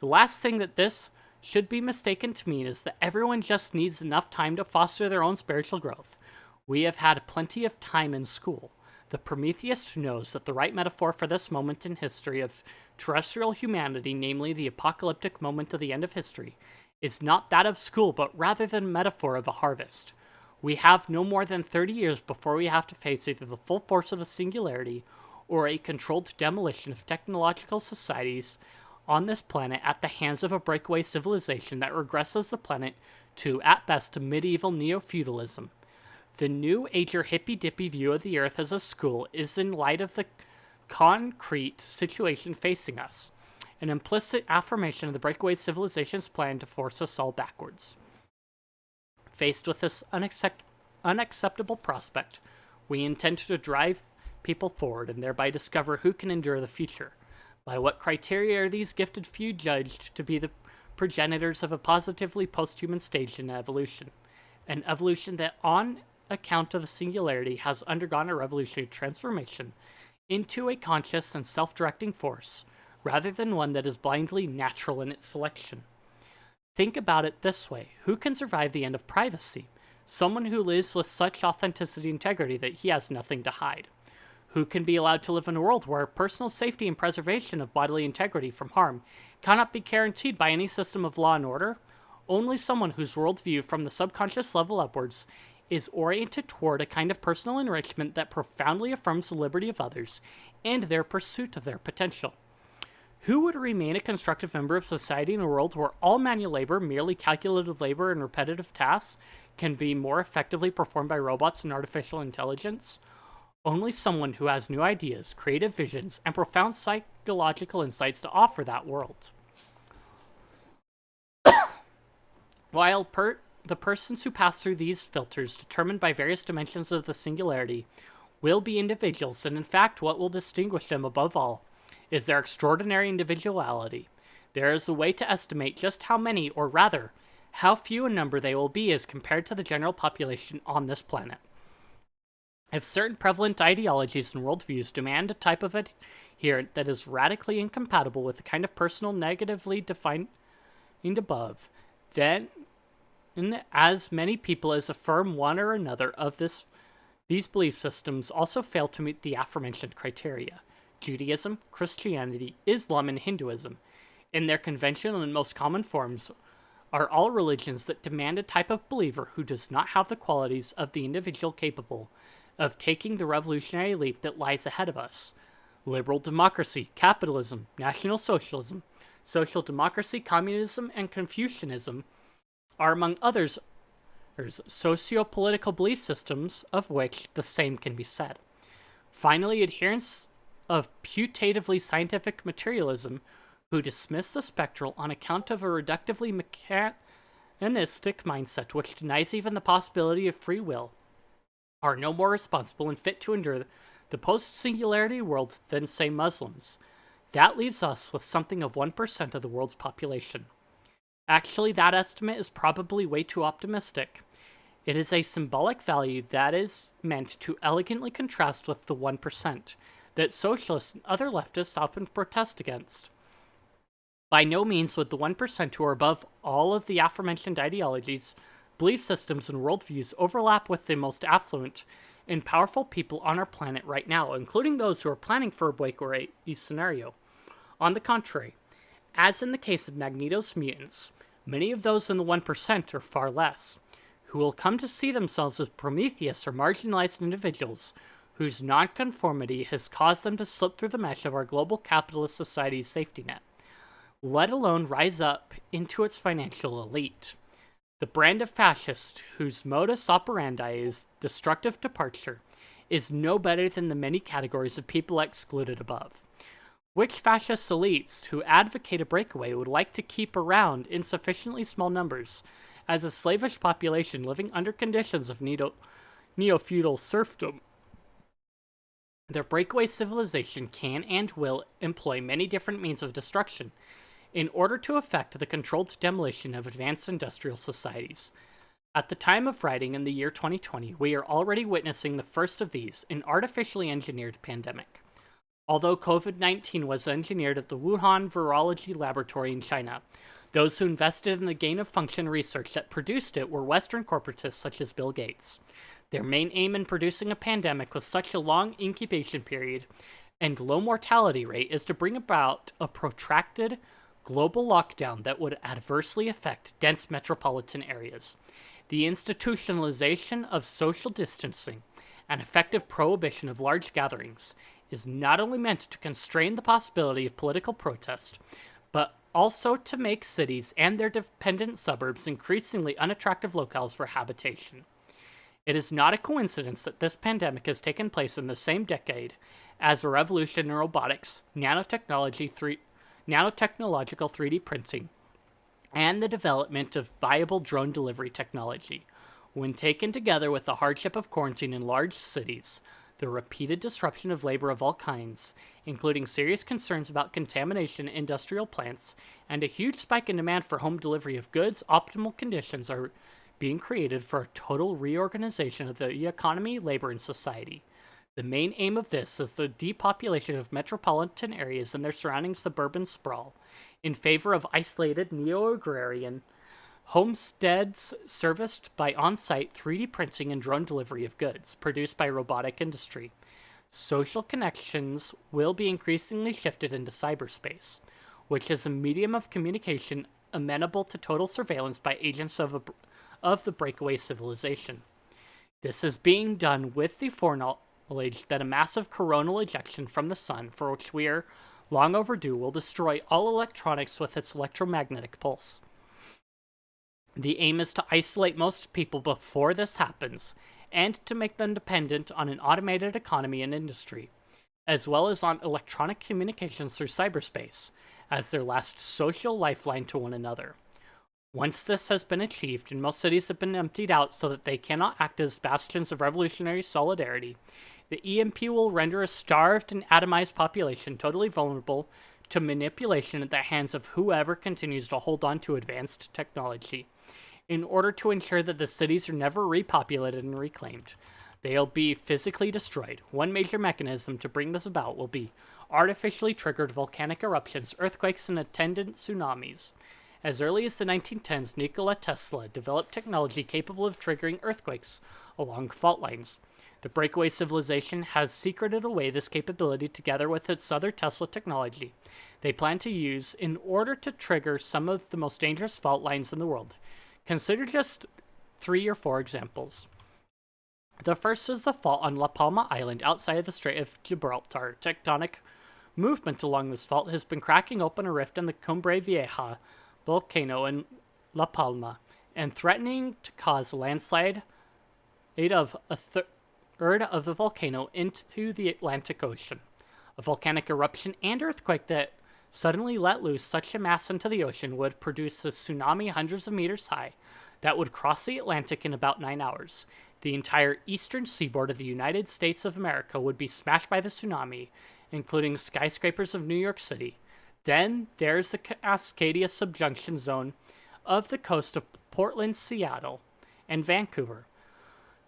The last thing that this should be mistaken to mean is that everyone just needs enough time to foster their own spiritual growth. We have had plenty of time in school. The Prometheus knows that the right metaphor for this moment in history of terrestrial humanity, namely the apocalyptic moment of the end of history, is not that of school, but rather the metaphor of a harvest. We have no more than 30 years before we have to face either the full force of the singularity or a controlled demolition of technological societies on this planet at the hands of a breakaway civilization that regresses the planet to, at best, medieval neo-feudalism. The new ager hippy-dippy view of the Earth as a school is in light of the concrete situation facing us, an implicit affirmation of the breakaway civilization's plan to force us all backwards. Faced with this unacceptable prospect, we intend to drive people forward and thereby discover who can endure the future. By what criteria are these gifted few judged to be the progenitors of a positively post-human stage in evolution? An evolution that, on account of the singularity, has undergone a revolutionary transformation into a conscious and self-directing force, rather than one that is blindly natural in its selection. Think about it this way. Who can survive the end of privacy? someone who lives with such authenticity and integrity that he has nothing to hide, who can be allowed to live in a world where personal safety and preservation of bodily integrity from harm cannot be guaranteed by any system of law and order. Only someone whose worldview from the subconscious level upwards is oriented toward a kind of personal enrichment that profoundly affirms the liberty of others and their pursuit of their potential. Who would remain a constructive member of society in a world where all manual labor, merely calculated labor and repetitive tasks, can be more effectively performed by robots and artificial intelligence? Only someone who has new ideas, creative visions, and profound psychological insights to offer that world. While the persons who pass through these filters, determined by various dimensions of the singularity, will be individuals, and in fact what will distinguish them above all is their extraordinary individuality. There is a way to estimate just how many, or rather, how few in number they will be as compared to the general population on this planet. If certain prevalent ideologies and worldviews demand a type of adherent that is radically incompatible with the kind of personal negatively defined above, then as many people as affirm one or another of these belief systems also fail to meet the aforementioned criteria. Judaism, Christianity, Islam, and Hinduism, in their conventional and most common forms, are all religions that demand a type of believer who does not have the qualities of the individual capable of taking the revolutionary leap that lies ahead of us. Liberal democracy, capitalism, National Socialism, social democracy, communism, and Confucianism are, among others, socio-political belief systems of which the same can be said. Finally, adherents of putatively scientific materialism who dismiss the spectral on account of a reductively mechanistic mindset which denies even the possibility of free will are no more responsible and fit to endure the post-singularity world than, say, Muslims. That leaves us with something of 1% of the world's population. Actually, that estimate is probably way too optimistic. It is a symbolic value that is meant to elegantly contrast with the 1% that socialists and other leftists often protest against. By no means would the 1% who are above all of the aforementioned ideologies, belief systems, and worldviews overlap with the most affluent and powerful people on our planet right now, including those who are planning for a breakaway scenario. On the contrary, as in the case of Magneto's mutants, many of those in the 1% are far less, who will come to see themselves as Prometheus or marginalized individuals whose nonconformity has caused them to slip through the mesh of our global capitalist society's safety net, let alone rise up into its financial elite. The brand of fascist, whose modus operandi is destructive departure, is no better than the many categories of people excluded above, which fascist elites who advocate a breakaway would like to keep around in sufficiently small numbers as a slavish population living under conditions of neo-feudal serfdom. Their breakaway civilization can and will employ many different means of destruction in order to effect the controlled demolition of advanced industrial societies. At the time of writing in the year 2020, we are already witnessing the first of these, an artificially engineered pandemic. Although COVID-19 was engineered at the Wuhan Virology Laboratory in China, those who invested in the gain-of-function research that produced it were Western corporatists such as Bill Gates. Their main aim in producing a pandemic with such a long incubation period and low mortality rate is to bring about a protracted global lockdown that would adversely affect dense metropolitan areas. The institutionalization of social distancing and effective prohibition of large gatherings is not only meant to constrain the possibility of political protest, but also to make cities and their dependent suburbs increasingly unattractive locales for habitation. It is not a coincidence that this pandemic has taken place in the same decade as a revolution in robotics, nanotechnological 3D printing, and the development of viable drone delivery technology. When taken together with the hardship of quarantine in large cities, the repeated disruption of labor of all kinds, including serious concerns about contamination in industrial plants, and a huge spike in demand for home delivery of goods, optimal conditions are being created for a total reorganization of the economy, labor, and society. The main aim of this is the depopulation of metropolitan areas and their surrounding suburban sprawl, in favor of isolated neo-agrarian Homesteads serviced by on-site 3D printing and drone delivery of goods produced by robotic industry. Social connections will be increasingly shifted into cyberspace, which is a medium of communication amenable to total surveillance by agents of the breakaway civilization. This is being done with the foreknowledge that a massive coronal ejection from the sun, for which we are long overdue, will destroy all electronics with its electromagnetic pulse. The aim is to isolate most people before this happens, and to make them dependent on an automated economy and industry, as well as on electronic communications through cyberspace, as their last social lifeline to one another. Once this has been achieved and most cities have been emptied out so that they cannot act as bastions of revolutionary solidarity, the EMP will render a starved and atomized population totally vulnerable to manipulation at the hands of whoever continues to hold on to advanced technology. In order to ensure that the cities are never repopulated and reclaimed, they'll be physically destroyed. One major mechanism to bring this about will be artificially triggered volcanic eruptions, earthquakes, and attendant tsunamis. As early as the 1910s, Nikola Tesla developed technology capable of triggering earthquakes along fault lines. The breakaway civilization has secreted away this capability together with its other Tesla technology they plan to use in order to trigger some of the most dangerous fault lines in the world. Consider just 3 or 4 examples. The first is the fault on La Palma Island outside of the Strait of Gibraltar. Tectonic movement along this fault has been cracking open a rift in the Cumbre Vieja volcano in La Palma and threatening to cause a landslide of a third of the volcano into the Atlantic Ocean. A volcanic eruption and earthquake that suddenly let loose such a mass into the ocean would produce a tsunami hundreds of meters high that would cross the Atlantic in about 9 hours. The entire eastern seaboard of the United States of America would be smashed by the tsunami, including skyscrapers of New York City. Then there's the Cascadia subduction zone of the coast of Portland, Seattle, and Vancouver.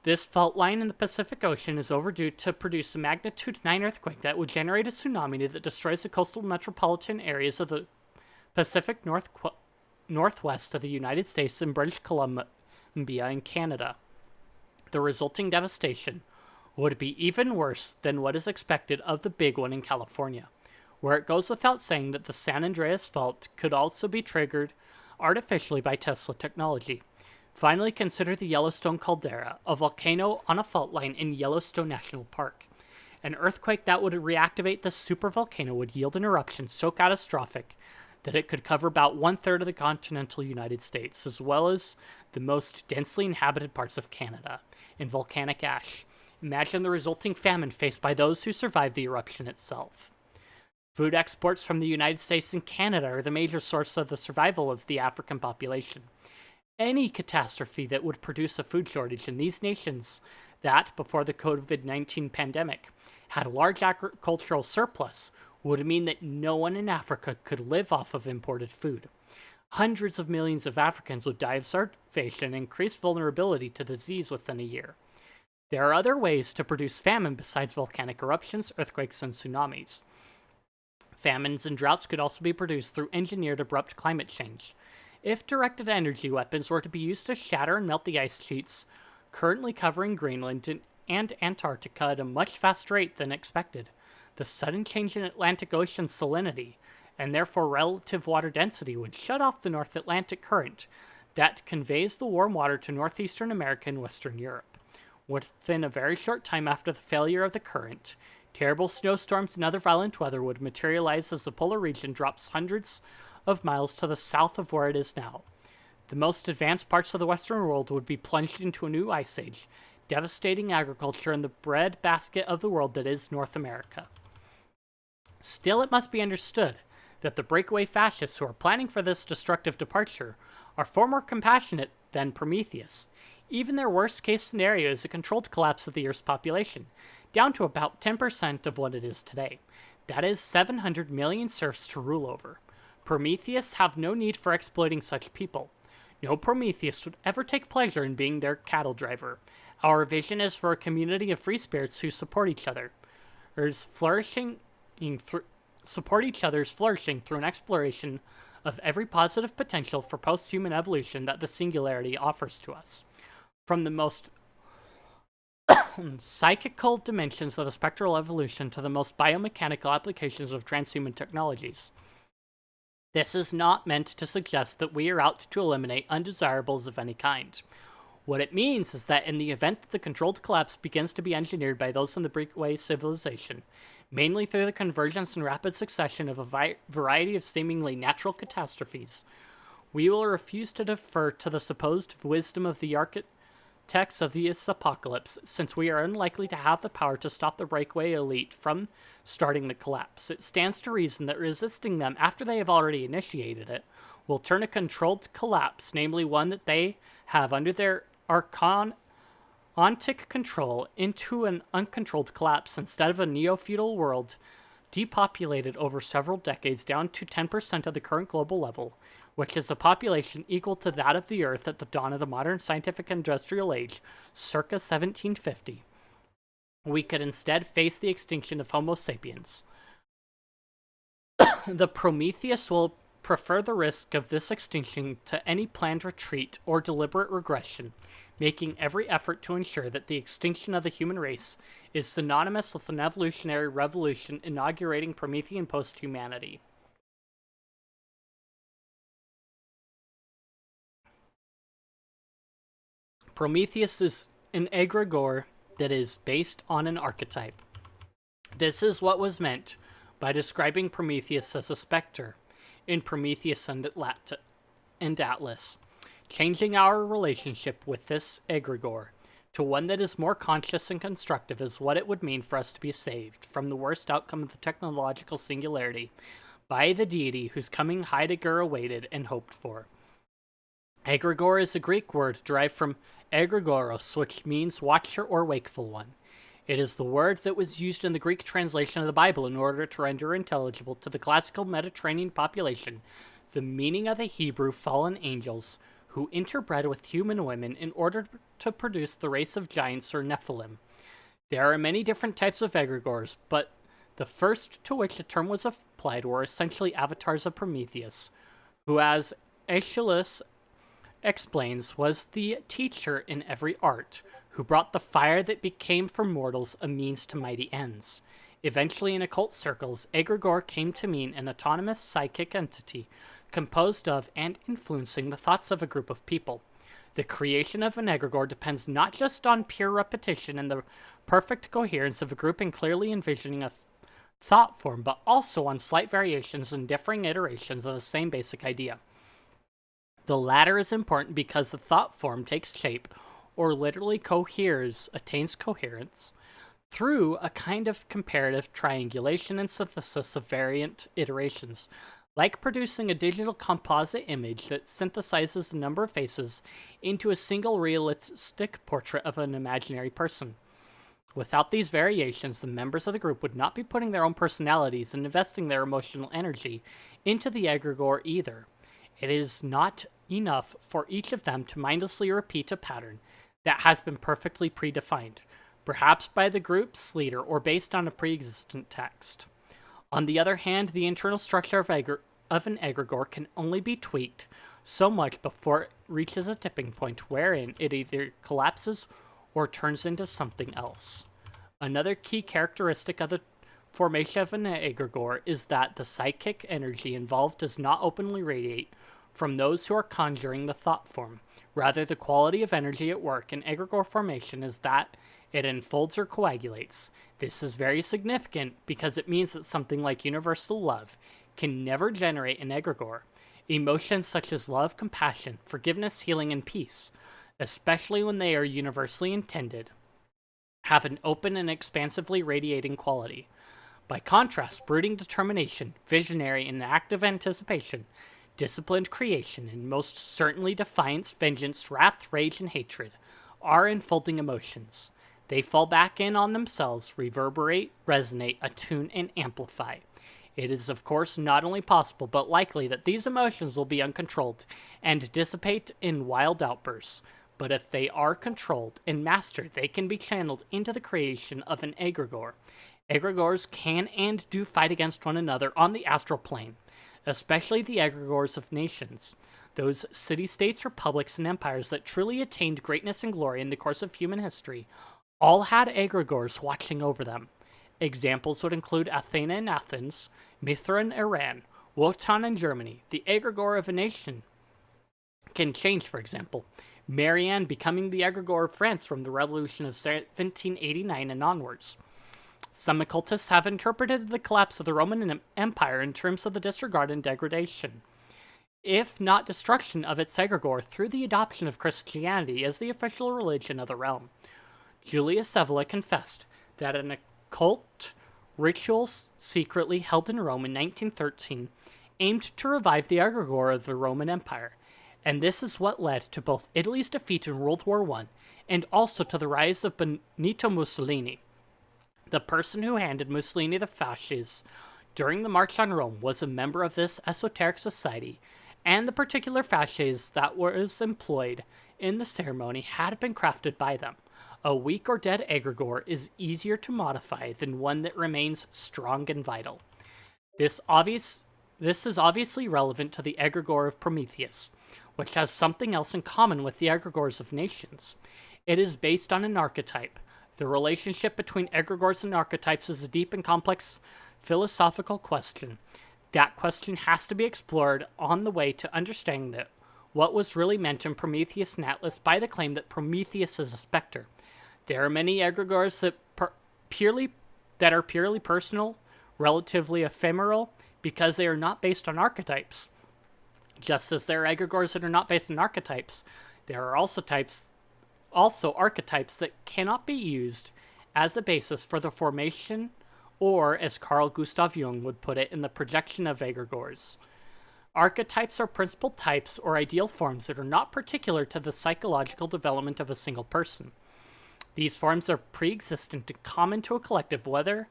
This fault line in the Pacific Ocean is overdue to produce a magnitude 9 earthquake that would generate a tsunami that destroys the coastal metropolitan areas of the Pacific Northwest of the United States and British Columbia and Canada. The resulting devastation would be even worse than what is expected of the big one in California, where it goes without saying that the San Andreas Fault could also be triggered artificially by Tesla technology. Finally, consider the Yellowstone Caldera, a volcano on a fault line in Yellowstone National Park. An earthquake that would reactivate the supervolcano would yield an eruption so catastrophic that it could cover about 1/3 of the continental United States, as well as the most densely inhabited parts of Canada, in volcanic ash. Imagine the resulting famine faced by those who survived the eruption itself. Food exports from the United States and Canada are the major source of the survival of the African population. Any catastrophe that would produce a food shortage in these nations that, before the COVID-19 pandemic, had a large agricultural surplus would mean that no one in Africa could live off of imported food. Hundreds of millions of Africans would die of starvation and increased vulnerability to disease within a year. There are other ways to produce famine besides volcanic eruptions, earthquakes, and tsunamis. Famines and droughts could also be produced through engineered abrupt climate change. If directed energy weapons were to be used to shatter and melt the ice sheets currently covering Greenland and Antarctica at a much faster rate than expected, the sudden change in Atlantic Ocean salinity, and therefore relative water density, would shut off the North Atlantic current that conveys the warm water to northeastern America and western Europe. Within a very short time after the failure of the current, terrible snowstorms and other violent weather would materialize as the polar region drops hundreds of miles to the south of where it is now. The most advanced parts of the Western world would be plunged into a new ice age, devastating agriculture and the bread basket of the world that is North America. Still, it must be understood that the breakaway fascists who are planning for this destructive departure are far more compassionate than Prometheus. Even their worst-case scenario is a controlled collapse of the Earth's population, down to about 10% of what it is today. That is 700 million serfs to rule over. Prometheus have no need for exploiting such people. No Prometheus would ever take pleasure in being their cattle driver. Our vision is for a community of free spirits who support each other's flourishing through an exploration of every positive potential for post-human evolution that the singularity offers to us. From the most psychical dimensions of the spectral evolution to the most biomechanical applications of transhuman technologies. This is not meant to suggest that we are out to eliminate undesirables of any kind. What it means is that in the event that the controlled collapse begins to be engineered by those in the breakaway civilization, mainly through the convergence and rapid succession of a variety of seemingly natural catastrophes, we will refuse to defer to the supposed wisdom of the architects of this apocalypse, since we are unlikely to have the power to stop the breakaway elite from starting the collapse. It stands to reason that resisting them after they have already initiated it will turn a controlled collapse, namely one that they have under their archontic control, into an uncontrolled collapse instead of a neo-feudal world depopulated over several decades down to 10% of the current global level, which is a population equal to that of the Earth at the dawn of the modern scientific industrial age, circa 1750. We could instead face the extinction of Homo sapiens. The Prometheus will prefer the risk of this extinction to any planned retreat or deliberate regression, making every effort to ensure that the extinction of the human race is synonymous with an evolutionary revolution inaugurating Promethean post-humanity. Prometheus is an egregore that is based on an archetype. This is what was meant by describing Prometheus as a specter in Prometheus and Atlas, changing our relationship with this egregore to one that is more conscious and constructive is what it would mean for us to be saved from the worst outcome of the technological singularity by the deity whose coming Heidegger awaited and hoped for. Egregore is a Greek word derived from egregoros, which means watcher or wakeful one. It is the word that was used in the Greek translation of the Bible in order to render intelligible to the classical Mediterranean population the meaning of the Hebrew fallen angels who interbred with human women in order to produce the race of giants or Nephilim. There are many different types of egregores, but the first to which the term was applied were essentially avatars of Prometheus, who, as Aeschylus explains, was the teacher in every art, who brought the fire that became for mortals a means to mighty ends. Eventually, in occult circles, egregore came to mean an autonomous psychic entity composed of and influencing the thoughts of a group of people. The creation of an egregore depends not just on pure repetition and the perfect coherence of a group in clearly envisioning a thought form, but also on slight variations and differing iterations of the same basic idea. The latter is important because the thought form takes shape, or literally coheres, attains coherence, through a kind of comparative triangulation and synthesis of variant iterations, like producing a digital composite image that synthesizes the number of faces into a single realistic portrait of an imaginary person. Without these variations, the members of the group would not be putting their own personalities and investing their emotional energy into the egregore either. It is not enough for each of them to mindlessly repeat a pattern that has been perfectly predefined, perhaps by the group's leader or based on a pre-existent text. On the other hand, the internal structure of an egregore can only be tweaked so much before it reaches a tipping point wherein it either collapses or turns into something else. Another key characteristic of the formation of an egregore is that the psychic energy involved does not openly radiate from those who are conjuring the thought form. Rather, the quality of energy at work in egregore formation is that it unfolds or coagulates. This is very significant because it means that something like universal love can never generate an egregore. Emotions such as love, compassion, forgiveness, healing, and peace, especially when they are universally intended, have an open and expansively radiating quality. By contrast, brooding determination, visionary and active anticipation, disciplined creation, and most certainly defiance, vengeance, wrath, rage, and hatred are enfolding emotions. They fall back in on themselves, reverberate, resonate, attune, and amplify. It is, of course, not only possible, but likely that these emotions will be uncontrolled and dissipate in wild outbursts. But if they are controlled and mastered, they can be channeled into the creation of an egregore. Egregores can and do fight against one another on the astral plane, especially the egregores of nations, those city-states, republics, and empires that truly attained greatness and glory in the course of human history, all had egregores watching over them. Examples would include Athena in Athens, Mithra in Iran, Wotan in Germany. The egregore of a nation can change, for example. Marianne becoming the egregore of France from the Revolution of 1789 and onwards. Some occultists have interpreted the collapse of the Roman Empire in terms of the disregard and degradation, if not destruction, of its egregore through the adoption of Christianity as the official religion of the realm. Julius Evola confessed that an occult ritual secretly held in Rome in 1913 aimed to revive the egregore of the Roman Empire, and this is what led to both Italy's defeat in World War I and also to the rise of Benito Mussolini. The person who handed Mussolini the fasces during the March on Rome was a member of this esoteric society, and the particular fasces that was employed in the ceremony had been crafted by them. A weak or dead egregore is easier to modify than one that remains strong and vital. This is obviously relevant to the egregore of Prometheus, which has something else in common with the egregores of nations. It is based on an archetype. The relationship between egregores and archetypes is a deep and complex philosophical question. That question has to be explored on the way to understanding that what was really meant in Prometheus and Atlas by the claim that Prometheus is a specter. There are many egregores that are purely personal, relatively ephemeral, because they are not based on archetypes. Just as there are egregores that are not based on archetypes, there are also archetypes that cannot be used as a basis for the formation, or, as Carl Gustav Jung would put it, in the projection of egregores. Archetypes are principal types or ideal forms that are not particular to the psychological development of a single person. These forms are pre-existent and common to a collective, whether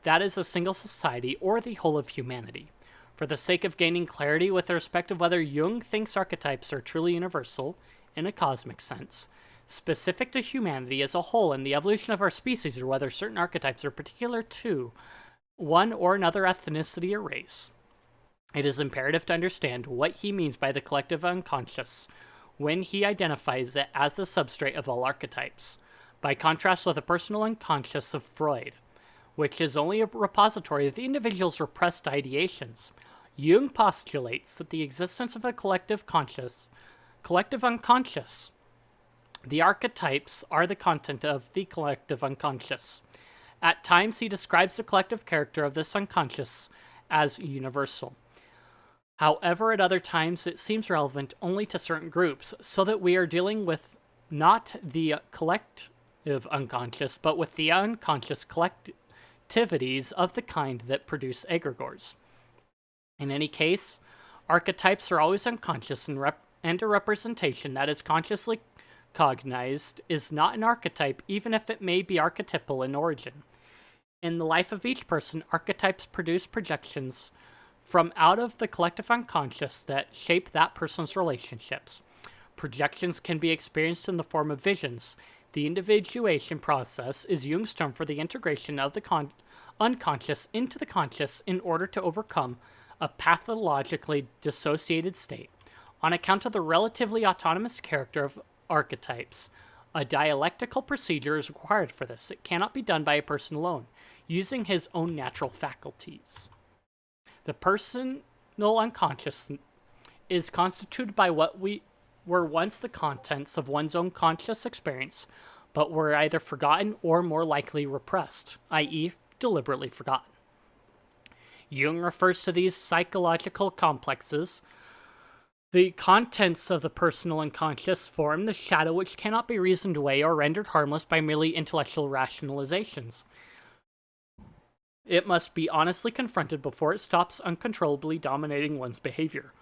that is a single society or the whole of humanity. For the sake of gaining clarity with respect to whether Jung thinks archetypes are truly universal, in a cosmic sense, specific to humanity as a whole and the evolution of our species, or whether certain archetypes are particular to one or another ethnicity or race, it is imperative to understand what he means by the collective unconscious when he identifies it as the substrate of all archetypes, by contrast with the personal unconscious of Freud, which is only a repository of the individual's repressed ideations. Jung postulates that the existence of a collective unconscious. The archetypes are the content of the collective unconscious. At times, he describes the collective character of this unconscious as universal. However, at other times, it seems relevant only to certain groups, so that we are dealing with not the collective unconscious, but with the unconscious collectivities of the kind that produce egregores. In any case, archetypes are always unconscious, and a representation that is consciously cognized is not an archetype, even if it may be archetypal in origin. In the life of each person, archetypes produce projections from out of the collective unconscious that shape that person's relationships. Projections can be experienced in the form of visions. The individuation process is Jung's term for the integration of the unconscious into the conscious in order to overcome a pathologically dissociated state. On account of the relatively autonomous character of archetypes, a dialectical procedure is required for this. It cannot be done by a person alone, using his own natural faculties. The personal unconscious is constituted by what were once the contents of one's own conscious experience, but were either forgotten or more likely repressed, i.e., deliberately forgotten. Jung refers to these psychological complexes. The contents of the personal unconscious form the shadow which cannot be reasoned away or rendered harmless by merely intellectual rationalizations. It must be honestly confronted before it stops uncontrollably dominating one's behavior.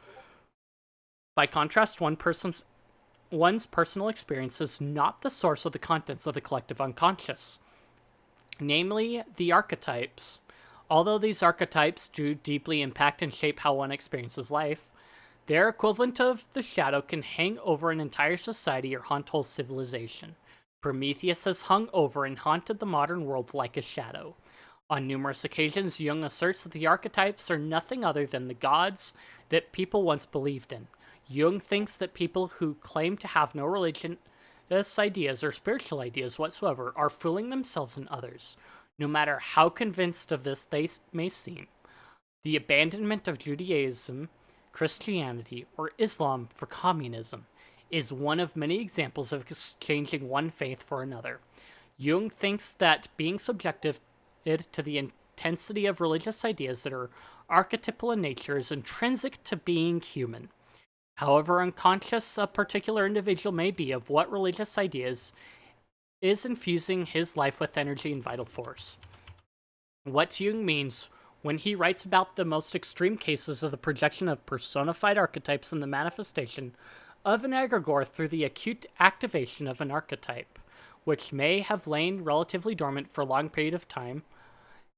By contrast, one's personal experience is not the source of the contents of the collective unconscious, namely the archetypes. Although these archetypes do deeply impact and shape how one experiences life, their equivalent of the shadow can hang over an entire society or haunt whole civilization. Prometheus has hung over and haunted the modern world like a shadow. On numerous occasions, Jung asserts that the archetypes are nothing other than the gods that people once believed in. Jung thinks that people who claim to have no religious ideas or spiritual ideas whatsoever are fooling themselves and others, no matter how convinced of this they may seem. The abandonment of Judaism, Christianity, or Islam for communism is one of many examples of exchanging one faith for another. Jung thinks that being subjective to the intensity of religious ideas that are archetypal in nature is intrinsic to being human. However unconscious a particular individual may be of what religious ideas is infusing his life with energy and vital force. What Jung means when he writes about the most extreme cases of the projection of personified archetypes and the manifestation of an egregore through the acute activation of an archetype, which may have lain relatively dormant for a long period of time.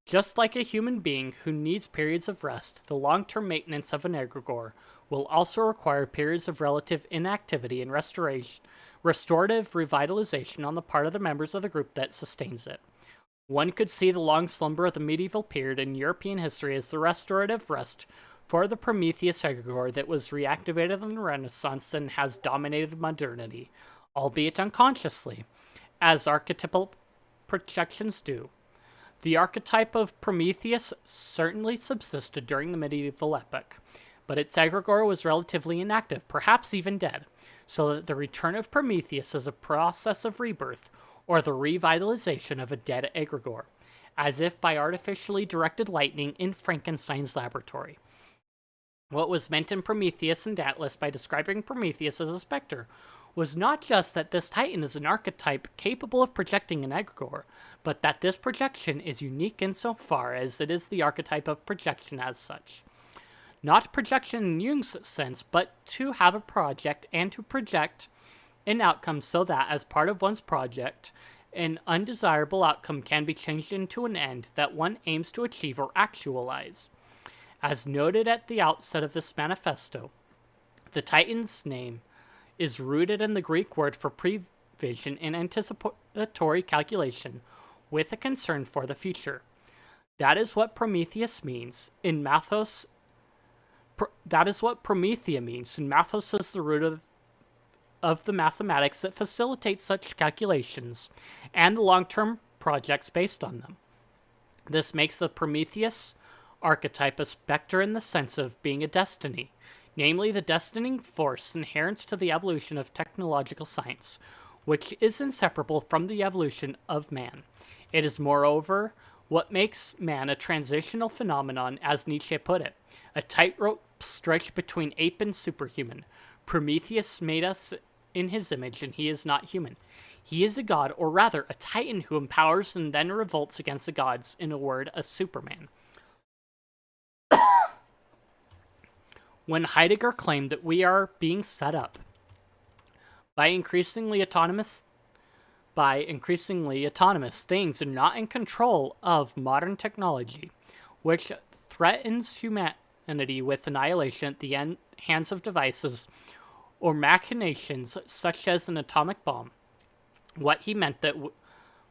Just like a human being who needs periods of rest, the long-term maintenance of an egregore will also require periods of relative inactivity and restorative revitalization on the part of the members of the group that sustains it. One could see the long slumber of the medieval period in European history as the restorative rest for the Prometheus egregore that was reactivated in the Renaissance and has dominated modernity, albeit unconsciously, as archetypal projections do. The archetype of Prometheus certainly subsisted during the medieval epoch, but its egregore was relatively inactive, perhaps even dead, so that the return of Prometheus is a process of rebirth, or the revitalization of a dead egregore, as if by artificially directed lightning in Frankenstein's laboratory. What was meant in Prometheus and Atlas by describing Prometheus as a specter was not just that this titan is an archetype capable of projecting an egregore, but that this projection is unique insofar as it is the archetype of projection as such. Not projection in Jung's sense, but to have a project and to project an outcome so that, as part of one's project, an undesirable outcome can be changed into an end that one aims to achieve or actualize. As noted at the outset of this manifesto, the titan's name is rooted in the Greek word for prevision and anticipatory calculation, with a concern for the future. That is what Prometheus means in Mathos. That is what Promethea means, and Mathos is the root of the mathematics that facilitates such calculations and the long-term projects based on them. This makes the Prometheus archetype a specter in the sense of being a destiny, namely the destining force inherent to the evolution of technological science, which is inseparable from the evolution of man. It is, moreover, what makes man a transitional phenomenon, as Nietzsche put it, a tightrope stretched between ape and superhuman. Prometheus made us in his image, and he is not human. He is a god, or rather, a titan who empowers and then revolts against the gods, in a word, a Superman. When Heidegger claimed that we are being set up by increasingly autonomous things and not in control of modern technology, which threatens humanity with annihilation at the hands of devices or machinations such as an atomic bomb, what he meant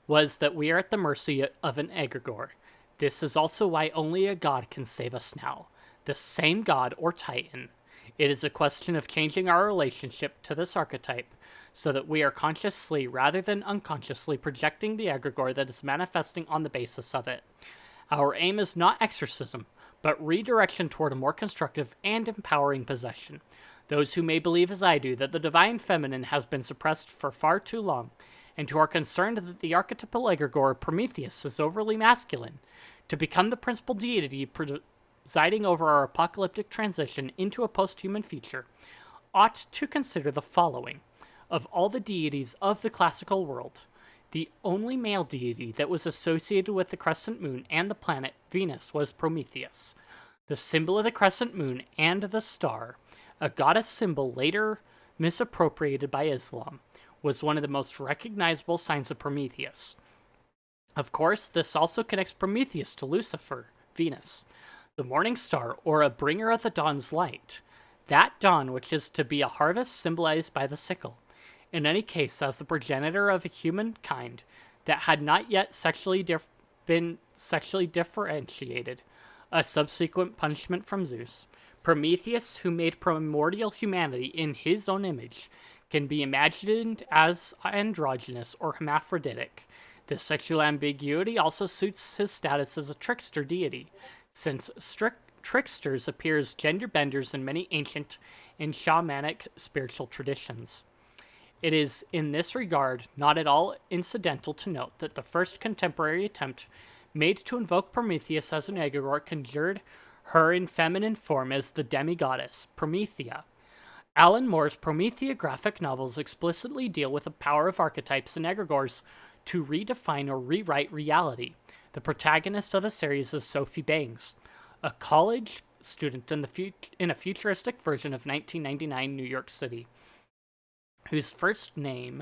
was that we are at the mercy of an egregore. This is also why only a god can save us now. The same god or titan. It is a question of changing our relationship to this archetype so that we are consciously rather than unconsciously projecting the egregore that is manifesting on the basis of it. Our aim is not exorcism, but redirection toward a more constructive and empowering possession. Those who may believe as I do that the divine feminine has been suppressed for far too long, and who are concerned that the archetypal egregore Prometheus is overly masculine, to become the principal deity presiding over our apocalyptic transition into a post-human future, ought to consider the following. Of all the deities of the classical world, the only male deity that was associated with the crescent moon and the planet Venus was Prometheus. The symbol of the crescent moon and the star, a goddess symbol later misappropriated by Islam, was one of the most recognizable signs of Prometheus. Of course, this also connects Prometheus to Lucifer, Venus, the morning star, or a bringer of the dawn's light, that dawn which is to be a harvest symbolized by the sickle. In any case, as the progenitor of a humankind that had not yet sexually been sexually differentiated, a subsequent punishment from Zeus. Prometheus, who made primordial humanity in his own image, can be imagined as androgynous or hermaphroditic. This sexual ambiguity also suits his status as a trickster deity, since tricksters appear as gender benders in many ancient and shamanic spiritual traditions. It is, in this regard, not at all incidental to note that the first contemporary attempt made to invoke Prometheus as an egregore conjured her in feminine form as the demigoddess, Promethea. Alan Moore's Promethea graphic novels explicitly deal with the power of archetypes and egregores to redefine or rewrite reality. The protagonist of the series is Sophie Bangs, a college student in a futuristic version of 1999 New York City, whose first name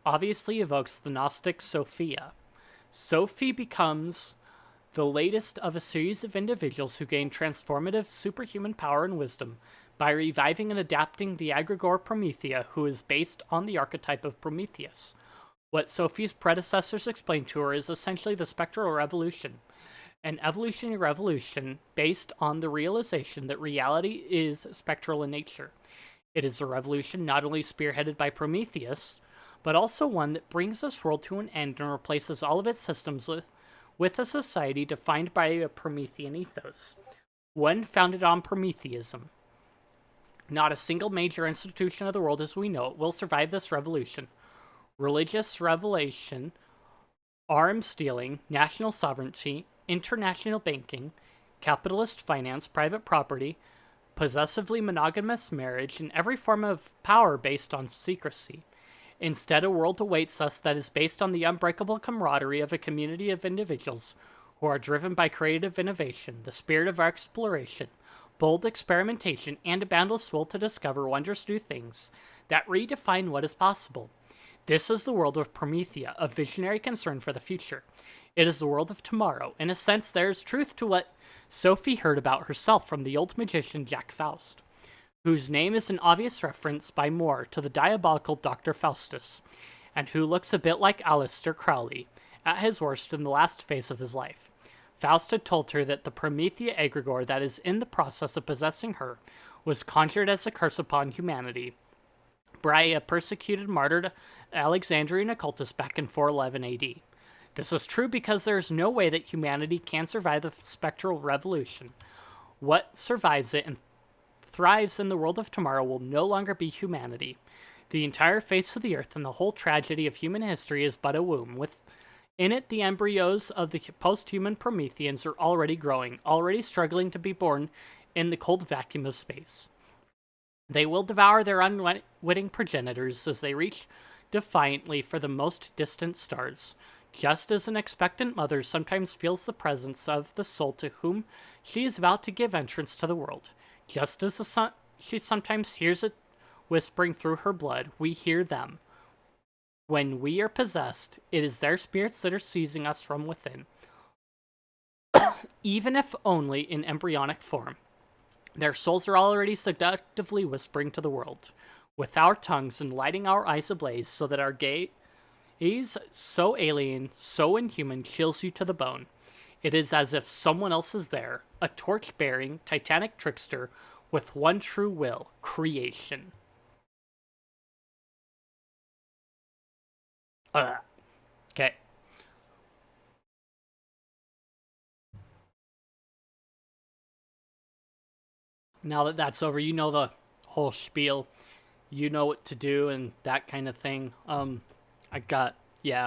obviously evokes the Gnostic Sophia. Sophie becomes the latest of a series of individuals who gain transformative superhuman power and wisdom by reviving and adapting the egregore Promethea, who is based on the archetype of Prometheus. What Sophie's predecessors explained to her is essentially the spectral revolution, an evolutionary revolution based on the realization that reality is spectral in nature. It is a revolution not only spearheaded by Prometheus, but also one that brings this world to an end and replaces all of its systems with a society defined by a Promethean ethos, one founded on Prometheism. Not a single major institution of the world as we know it will survive this revolution. Religious revelation, arms dealing, national sovereignty, international banking, capitalist finance, private property, possessively monogamous marriage, and every form of power based on secrecy. Instead, a world awaits us that is based on the unbreakable camaraderie of a community of individuals who are driven by creative innovation, the spirit of exploration, bold experimentation, and a boundless will to discover wondrous new things that redefine what is possible. This is the world of Promethea, a visionary concern for the future. It is the world of tomorrow. In a sense, there is truth to what Sophie heard about herself from the old magician Jack Faust, whose name is an obvious reference by Moore to the diabolical Dr. Faustus, and who looks a bit like Aleister Crowley, at his worst in the last phase of his life. Faust had told her that the Promethea egregore that is in the process of possessing her was conjured as a curse upon humanity by a persecuted, martyred Alexandrian occultist back in 411 AD. This is true because there is no way that humanity can survive the spectral revolution. What survives it and thrives in the world of tomorrow will no longer be humanity. The entire face of the earth and the whole tragedy of human history is but a womb. Within it, the embryos of the post-human Prometheans are already growing, already struggling to be born in the cold vacuum of space. They will devour their unwitting progenitors as they reach defiantly for the most distant stars, just as an expectant mother sometimes feels the presence of the soul to whom she is about to give entrance to the world. Just as she sometimes hears it whispering through her blood, we hear them. When we are possessed, it is their spirits that are seizing us from within, even if only in embryonic form. Their souls are already seductively whispering to the world, with our tongues and lighting our eyes ablaze so that our gaze, so alien, so inhuman, chills you to the bone. It is as if someone else is there, a torch-bearing, titanic trickster with one true will, creation. Okay. Now that that's over, you know the whole spiel. You know what to do and that kind of thing. I got